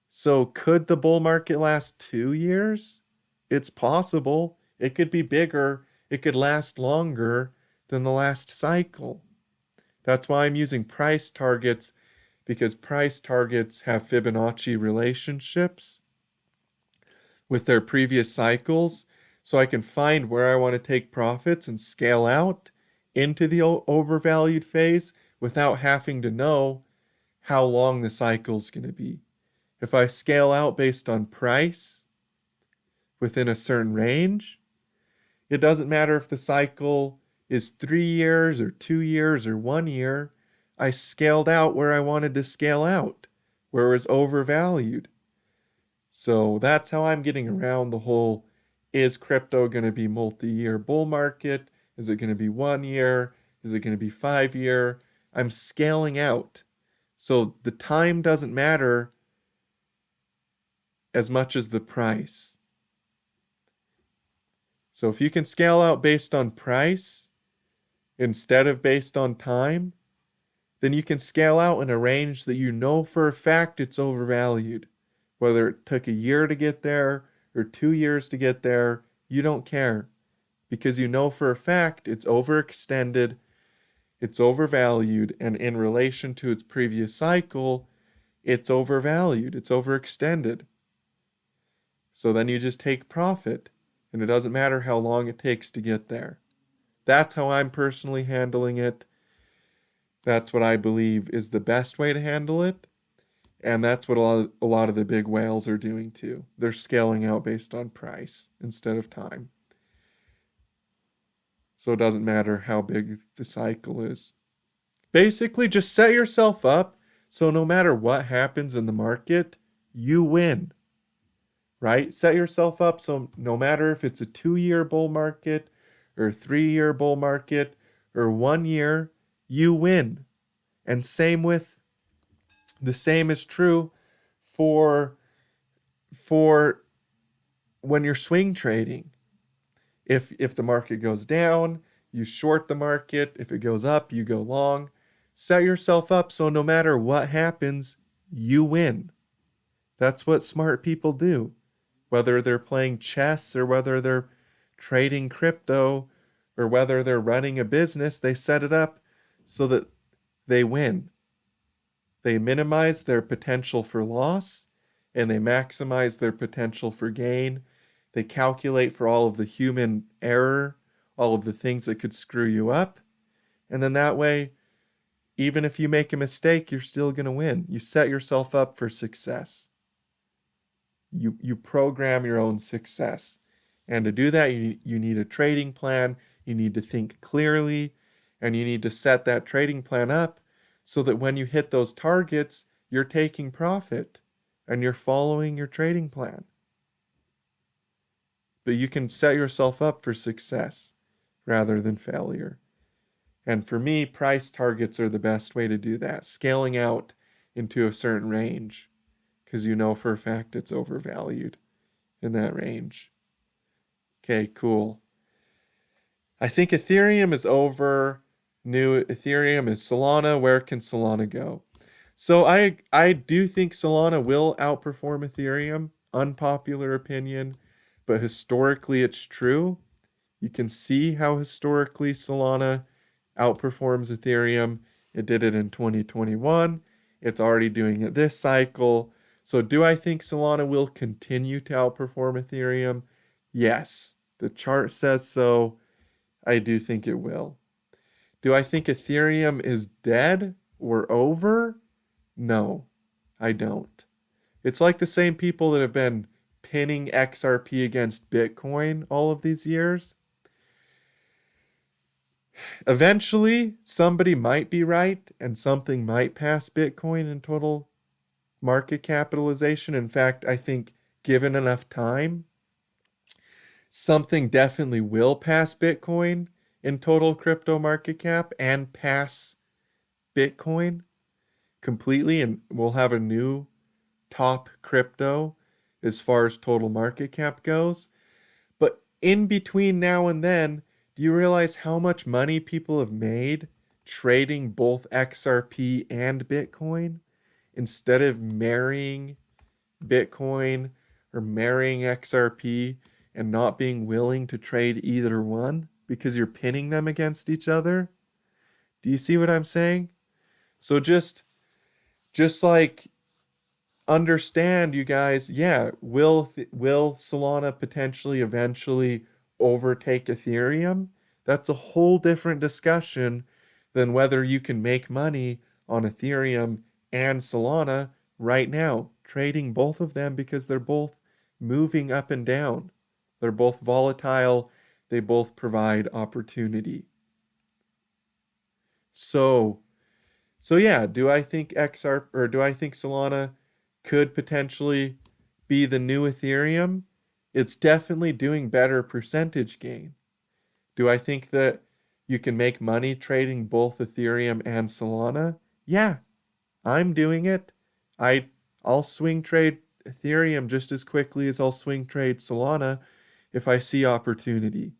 S1: So could the bull market last 2 years? It's possible. It could be bigger. It could last longer than the last cycle. That's why I'm using price targets, because price targets have Fibonacci relationships with their previous cycles. So I can find where I want to take profits and scale out into the overvalued phase without having to know how long the cycle is going to be. If I scale out based on price within a certain range, it doesn't matter if the cycle is 3 years or 2 years or 1 year. I scaled out where I wanted to scale out, where it was overvalued. So that's how I'm getting around the whole, is crypto going to be multi-year bull market? Is it going to be 1 year? Is it going to be 5 year? I'm scaling out. So the time doesn't matter as much as the price. So if you can scale out based on price instead of based on time, then you can scale out in a range that you know for a fact it's overvalued. Whether it took a year to get there or 2 years to get there, you don't care. Because you know for a fact it's overextended, it's overvalued, and in relation to its previous cycle, it's overvalued, it's overextended. So then you just take profit, and it doesn't matter how long it takes to get there. That's how I'm personally handling it. That's what I believe is the best way to handle it. And that's what a lot of the big whales are doing too. They're scaling out based on price instead of time. So it doesn't matter how big the cycle is. Basically, just set yourself up so no matter what happens in the market, you win. Right? Set yourself up so no matter if it's a 2-year bull market or a 3-year bull market or 1 year, you win. And the same is true for when you're swing trading. If the market goes down, you short the market. If it goes up, you go long. Set yourself up so no matter what happens, you win. That's what smart people do. Whether they're playing chess or whether they're trading crypto or whether they're running a business, they set it up so that they win. They minimize their potential for loss and they maximize their potential for gain. They calculate for all of the human error, all of the things that could screw you up. And then that way, even if you make a mistake, you're still going to win. You set yourself up for success. You program your own success. And to do that, you need a trading plan. You need to think clearly. And you need to set that trading plan up so that when you hit those targets, you're taking profit and you're following your trading plan. But you can set yourself up for success rather than failure. And for me, price targets are the best way to do that, scaling out into a certain range because you know for a fact it's overvalued in that range. Okay, cool. I think Ethereum is over. New Ethereum is Solana. Where can Solana go? So I do think Solana will outperform Ethereum. Unpopular opinion, but historically it's true. You can see how historically Solana outperforms Ethereum. It did it in 2021. It's already doing it this cycle. So do I think Solana will continue to outperform Ethereum? Yes. The chart says so. I do think it will. Do I think Ethereum is dead or over? No, I don't. It's like the same people that have been pinning XRP against Bitcoin all of these years. Eventually, somebody might be right and something might pass Bitcoin in total market capitalization. In fact, I think given enough time, something definitely will pass Bitcoin in total crypto market cap and pass Bitcoin completely, and we'll have a new top crypto as far as total market cap goes. But in between now and then, do you realize how much money people have made trading both XRP and Bitcoin instead of marrying Bitcoin or marrying XRP and not being willing to trade either one because you're pinning them against each other? Do you see what I'm saying? So just like understand, you guys, yeah, will Solana potentially eventually overtake Ethereum? That's a whole different discussion than whether you can make money on Ethereum and Solana right now, trading both of them because they're both moving up and down. They're both volatile. They both provide opportunity. So yeah, do I think Solana could potentially be the new Ethereum? It's definitely doing better percentage gain. Do I think that you can make money trading both Ethereum and Solana? Yeah, I'm doing it. I'll swing trade Ethereum just as quickly as I'll swing trade Solana if I see opportunity.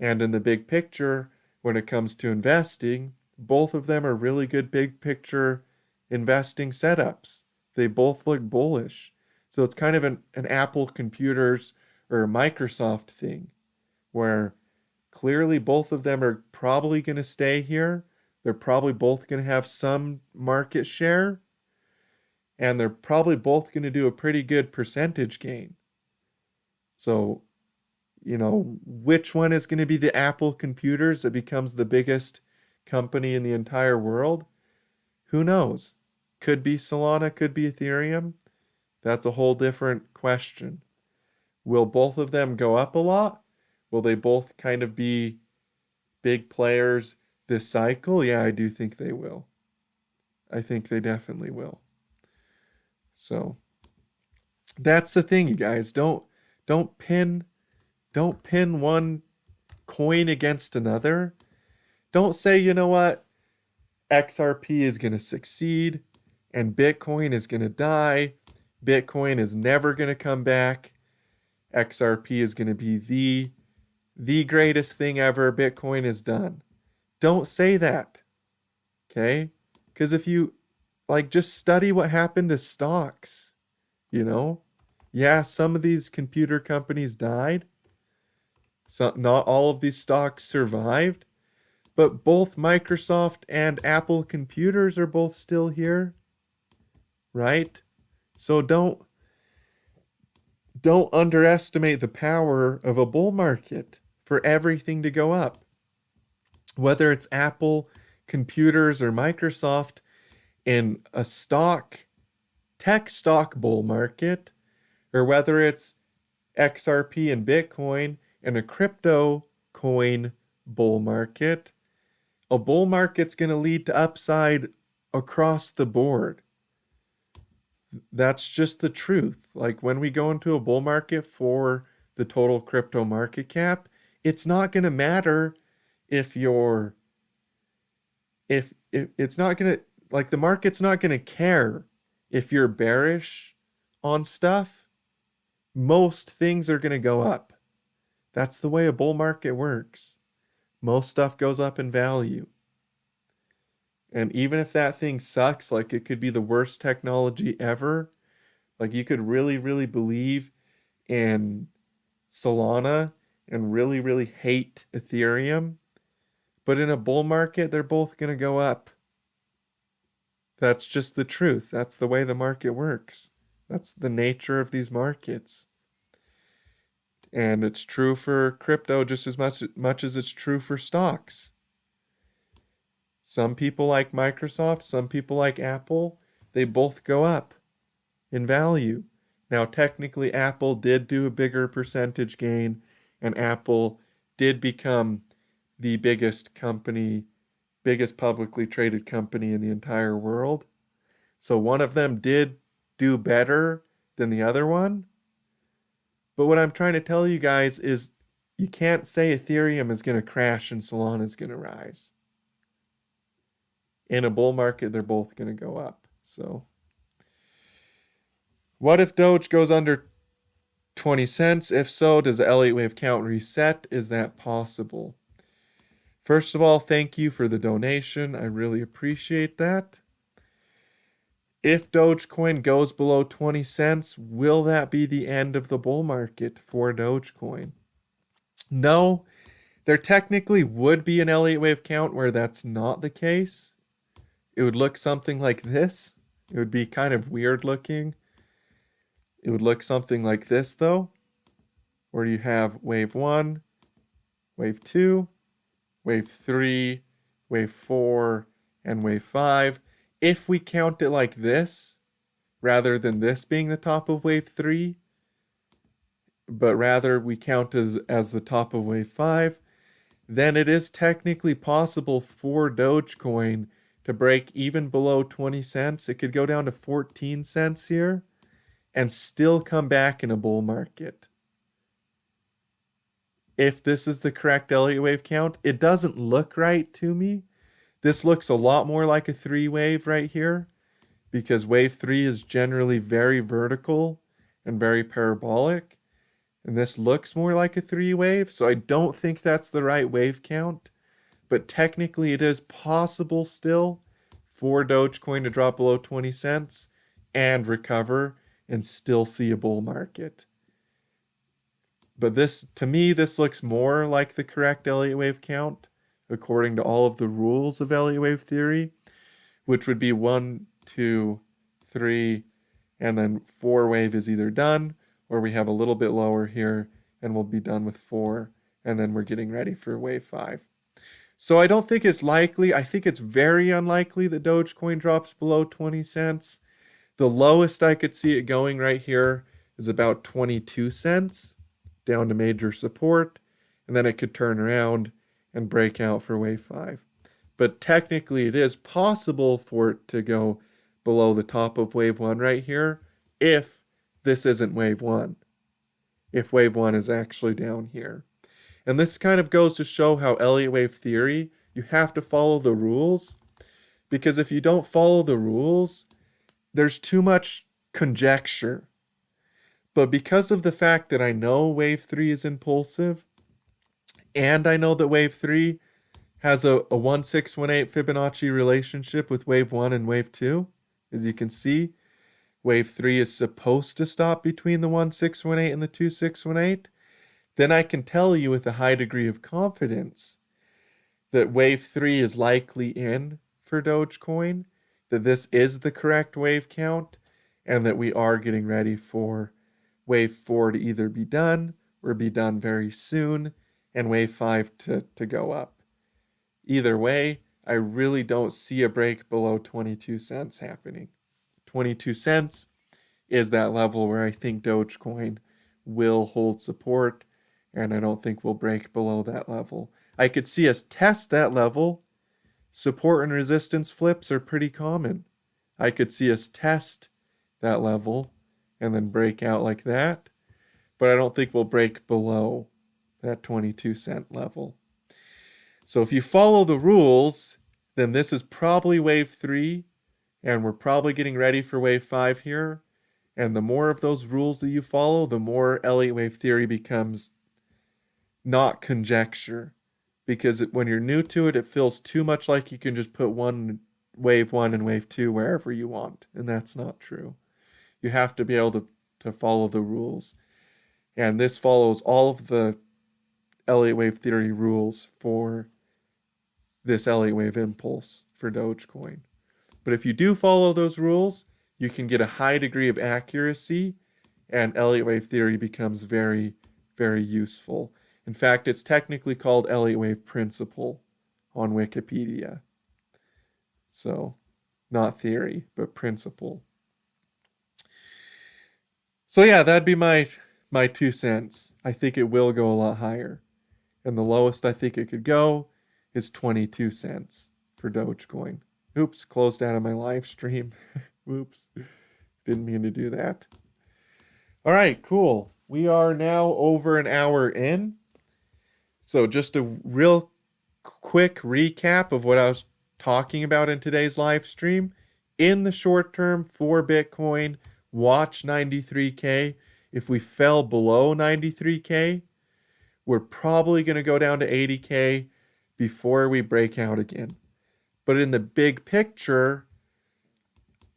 S1: And in the big picture, when it comes to investing, both of them are really good big picture investing setups. They both look bullish. So it's kind of an Apple computers or a Microsoft thing where clearly both of them are probably going to stay here. They're probably both going to have some market share. And they're probably both going to do a pretty good percentage gain. So, which one is going to be the Apple computers that becomes the biggest company in the entire world? Who knows? Could be Solana, could be Ethereum. That's a whole different question. Will both of them go up a lot? Will they both kind of be big players this cycle? Yeah, I do think they will. I think they definitely will. So that's the thing, you guys. Don't pin one coin against another. Don't say, you know what, XRP is going to succeed and Bitcoin is going to die. Bitcoin is never going to come back. XRP is going to be the greatest thing ever. Bitcoin is done. Don't say that. Okay? Because if you just study what happened to stocks, Yeah, some of these computer companies died. So not all of these stocks survived, but both Microsoft and Apple computers are both still here, right? So don't underestimate the power of a bull market for everything to go up. Whether it's Apple computers or Microsoft in a tech stock bull market, or whether it's XRP and Bitcoin in a crypto coin bull market, a bull market's going to lead to upside across the board. That's just the truth. Like when we go into a bull market for the total crypto market cap, it's not going to matter if it's not going to, the market's not going to care if you're bearish on stuff. Most things are going to go up. That's the way a bull market works. Most stuff goes up in value. And even if that thing sucks, it could be the worst technology ever, you could really, really believe in Solana and really, really hate Ethereum. But in a bull market, they're both going to go up. That's just the truth. That's the way the market works. That's the nature of these markets. And it's true for crypto just as much as it's true for stocks. Some people like Microsoft, some people like Apple, they both go up in value. Now, technically, Apple did do a bigger percentage gain, and Apple did become the biggest publicly traded company in the entire world. So one of them did do better than the other one. But what I'm trying to tell you guys is you can't say Ethereum is going to crash and Solana is going to rise. In a bull market, they're both going to go up. So what if Doge goes under 20 cents? If so, does the Elliott wave count reset? Is that possible? First of all, thank you for the donation. I really appreciate that. If Dogecoin goes below 20 cents, will that be the end of the bull market for Dogecoin? No, there technically would be an Elliott wave count where that's not the case. It would look something like this. It would be kind of weird looking. It would look something like this, though, where you have wave 1, wave 2, wave 3, wave 4, and wave 5. If we count it like this, rather than this being the top of wave 3, but rather we count as the top of wave 5, then it is technically possible for Dogecoin to break even below 20 cents. It could go down to 14 cents here and still come back in a bull market. If this is the correct Elliott wave count, it doesn't look right to me. This looks a lot more like a 3 wave right here, because wave 3 is generally very vertical and very parabolic. And this looks more like a 3 wave, so I don't think that's the right wave count. But technically it is possible still for Dogecoin to drop below 20 cents and recover and still see a bull market. But this, to me, this looks more like the correct Elliott wave count according to all of the rules of Elliott wave theory, which would be 1, 2, 3, and then 4 wave is either done, or we have a little bit lower here and we'll be done with 4, and then we're getting ready for wave 5. So I don't think it's likely. I think it's very unlikely that Dogecoin drops below 20 cents. The lowest I could see it going right here is about 22 cents down to major support, and then it could turn around and break out for wave 5. But technically it is possible for it to go below the top of wave 1 right here if this isn't wave 1. If wave 1 is actually down here. And this kind of goes to show how Elliott wave theory, you have to follow the rules, because if you don't follow the rules, there's too much conjecture. But because of the fact that I know wave 3 is impulsive, and I know that wave 3 has a 1618 Fibonacci relationship with wave 1 and wave 2, as you can see, wave 3 is supposed to stop between the 1618 and the 2618, then I can tell you with a high degree of confidence that wave 3 is likely in for Dogecoin, that this is the correct wave count, and that we are getting ready for wave 4 to either be done or be done very soon, and wave 5 to go up. Either way, I really don't see a break below 22 cents happening. 22 cents is that level where I think Dogecoin will hold support, and I don't think we'll break below that level. I could see us test that level. Support and resistance flips are pretty common. I could see us test that level and then break out like that, but I don't think we'll break below that 22 cent level. So if you follow the rules, then this is probably wave 3, and we're probably getting ready for wave 5 here. And the more of those rules that you follow, the more Elliott wave theory becomes not conjecture. Because when you're new to it, it feels too much like you can just put wave 1 and wave 2 wherever you want. And that's not true. You have to be able to follow the rules. And this follows all of the Elliott wave theory rules for this Elliott wave impulse for Dogecoin. But if you do follow those rules, you can get a high degree of accuracy, and Elliott wave theory becomes very, very useful. In fact, it's technically called Elliott wave principle on Wikipedia. So, not theory, but principle. So yeah, that'd be my 2 cents. I think it will go a lot higher. And the lowest I think it could go is 22 cents for Dogecoin. Oops, closed out of my live stream. Oops, didn't mean to do that. All right, cool. We are now over an hour in. So just a real quick recap of what I was talking about in today's live stream. In the short term for Bitcoin, watch 93K. If we fell below 93K, we're probably going to go down to 80K before we break out again. But in the big picture,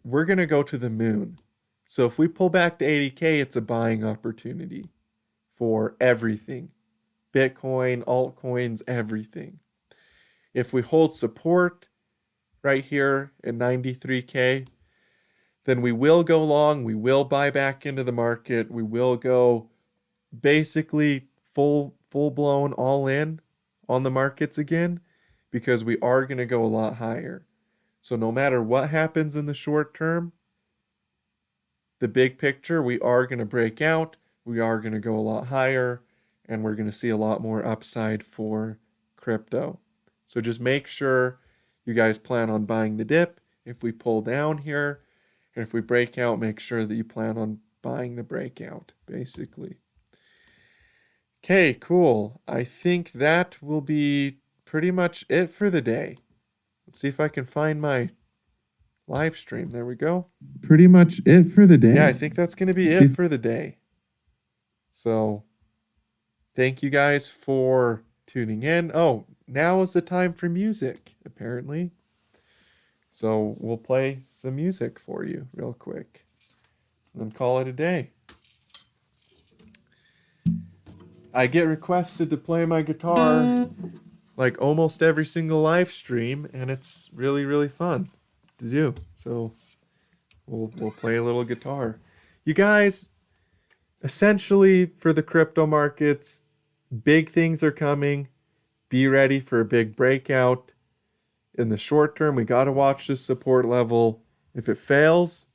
S1: we're going to go to the moon. So if we pull back to 80K, it's a buying opportunity for everything. Bitcoin, altcoins, everything. If we hold support right here at 93K, then we will go long, we will buy back into the market, we will go basically full-blown all in on the markets again, because we are going to go a lot higher. So no matter what happens in the short term, the big picture, we are going to break out, we are going to go a lot higher, and we're going to see a lot more upside for crypto. So just make sure you guys plan on buying the dip if we pull down here, and if we break out, make sure that you plan on buying the breakout, basically. Okay, cool. I think that will be pretty much it for the day. Let's see if I can find my live stream. There we go.
S2: Pretty much it for the day.
S1: Yeah, I think that's going to be it for the day. So thank you guys for tuning in. Oh, now is the time for music, apparently. So we'll play some music for you real quick and then call it a day. I get requested to play my guitar like almost every single live stream, and it's really, really fun to do. So we'll play a little guitar. You guys, essentially for the crypto markets, big things are coming. Be ready for a big breakout. In the short term, we got to watch this support level. If it fails,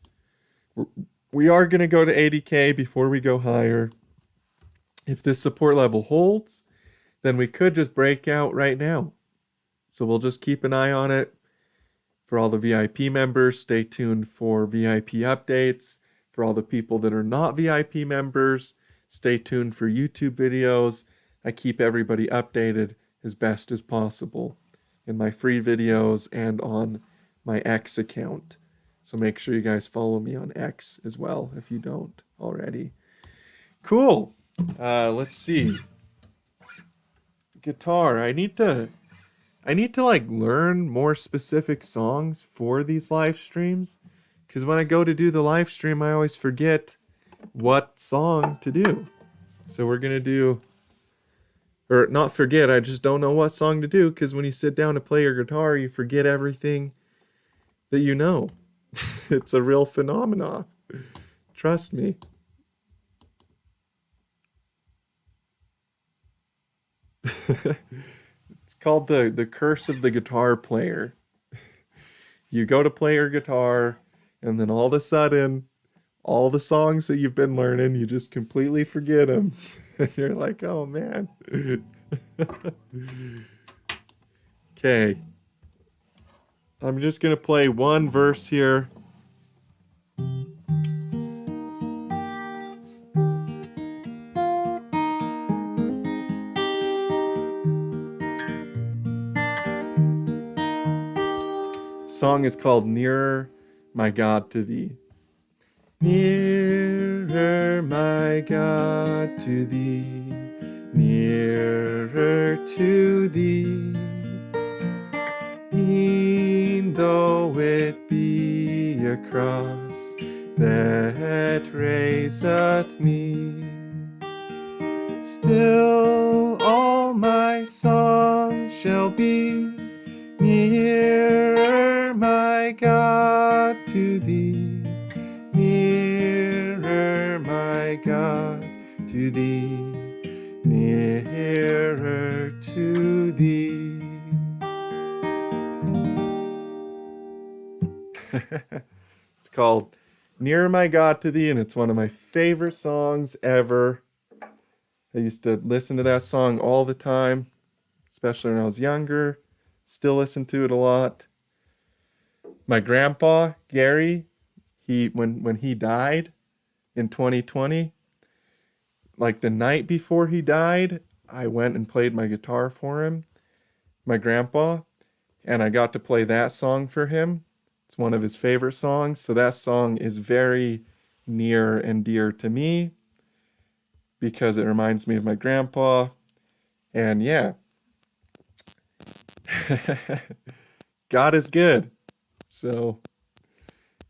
S1: we are going to go to 80K before we go higher. If this support level holds, then we could just break out right now. So we'll just keep an eye on it. For all the VIP members, stay tuned for VIP updates. For all the people that are not VIP members, stay tuned for YouTube videos. I keep everybody updated as best as possible in my free videos and on my X account. So make sure you guys follow me on X as well if you don't already. Cool. Let's see. Guitar. I need to like learn more specific songs for these live streams, because when I go to do the live stream, I always forget what song to do. So we're gonna do, or not forget, I just don't know what song to do, because when you sit down to play your guitar, you forget everything that you know. It's a real phenomenon. Trust me. It's called the curse of the guitar player. You go to play your guitar, and then all of a sudden, all the songs that you've been learning, you just completely forget them. And you're like, oh man. Okay. I'm just going to play one verse here. Song is called Nearer, My God, to Thee. Nearer, my God, to Thee, nearer to Thee, e'en though it be a cross that raiseth me, still all my song shall be nearer, my God, to Thee, nearer, my God, to Thee, nearer to Thee. It's called Nearer, My God, to Thee, and it's one of my favorite songs ever. I used to listen to that song all the time, especially when I was younger. Still listen to it a lot. My grandpa, Gary, when he died in 2020, like the night before he died, I went and played my guitar for him, my grandpa, and I got to play that song for him. It's one of his favorite songs, so that song is very near and dear to me because it reminds me of my grandpa. And yeah, God is good. So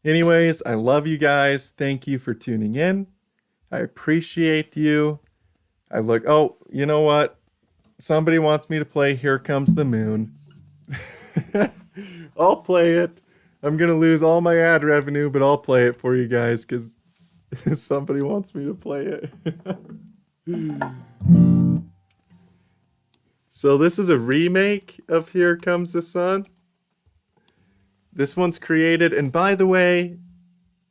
S1: anyways, I love you guys. Thank you for tuning in. I appreciate you. Oh, you know what? Somebody wants me to play Here Comes the Moon. I'll play it. I'm going to lose all my ad revenue, but I'll play it for you guys because somebody wants me to play it. So this is a remake of Here Comes the Sun. This one's created, and by the way,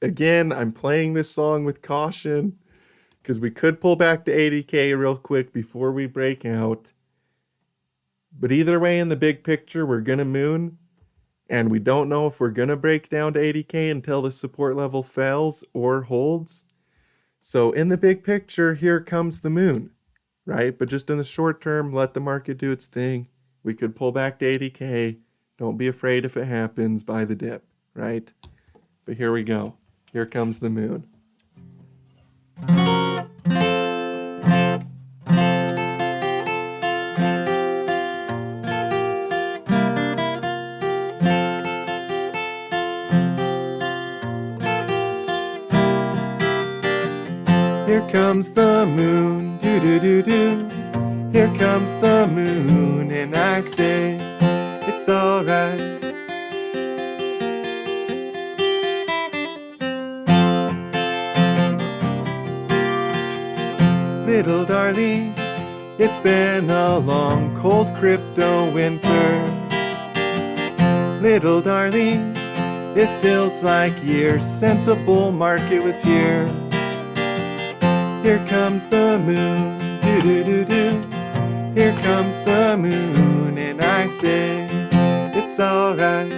S1: again, I'm playing this song with caution because we could pull back to 80K real quick before we break out. But either way, in the big picture, we're gonna moon, and we don't know if we're gonna break down to 80K until the support level fails or holds. So in the big picture, here comes the moon, right? But just in the short term, let the market do its thing. We could pull back to 80K. Don't be afraid if it happens, buy the dip, right? But here we go. Here comes the moon. Here comes the moon, do-do-do-do. Here comes the moon, and I say, it's alright. Little darling, it's been a long, cold crypto winter. Little darling, it feels like years since a bull market was here. Here comes the moon, do-do-do-do. Here comes the moon, and I say, it's alright.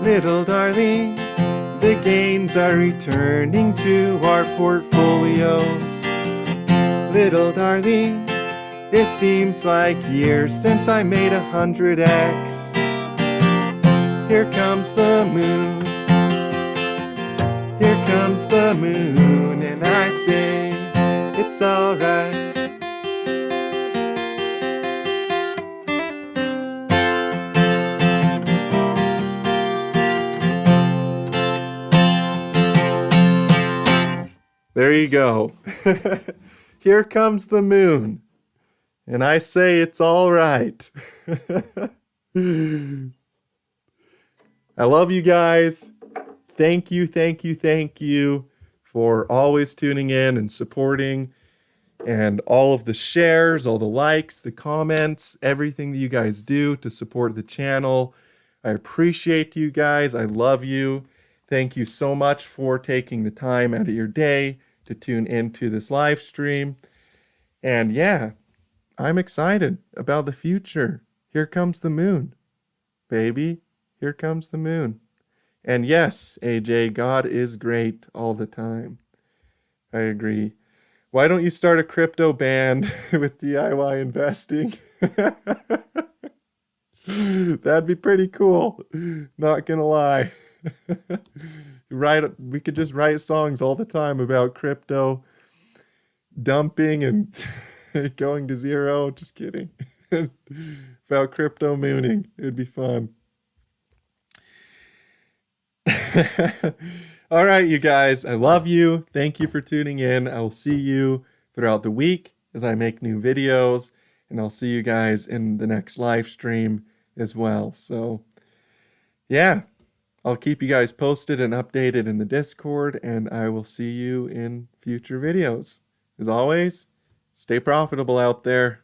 S1: Little darling, the gains are returning to our portfolios. Little darling, it seems like years since I made 100x. Here comes the moon. Here comes the moon, and I say, it's alright. There you go. Here comes the moon, and I say it's alright. I love you guys. Thank you for always tuning in and supporting, and all of the shares, all the likes, the comments, everything that you guys do to support the channel. I appreciate you guys. I love you. Thank you so much for taking the time out of your day to tune into this live stream. And yeah, I'm excited about the future. Here comes the moon, baby. Here comes the moon. And yes, AJ, God is great all the time. I agree. Why don't you start a crypto band with DIY investing? That'd be pretty cool. Not gonna lie. We could just write songs all the time about crypto dumping and going to zero. Just kidding. About crypto mooning. It would be fun. All right, you guys, I love you. Thank you for tuning in. I will see you throughout the week as I make new videos, and I'll see you guys in the next live stream as well. So yeah, I'll keep you guys posted and updated in the Discord, and I will see you in future videos. As always, stay profitable out there.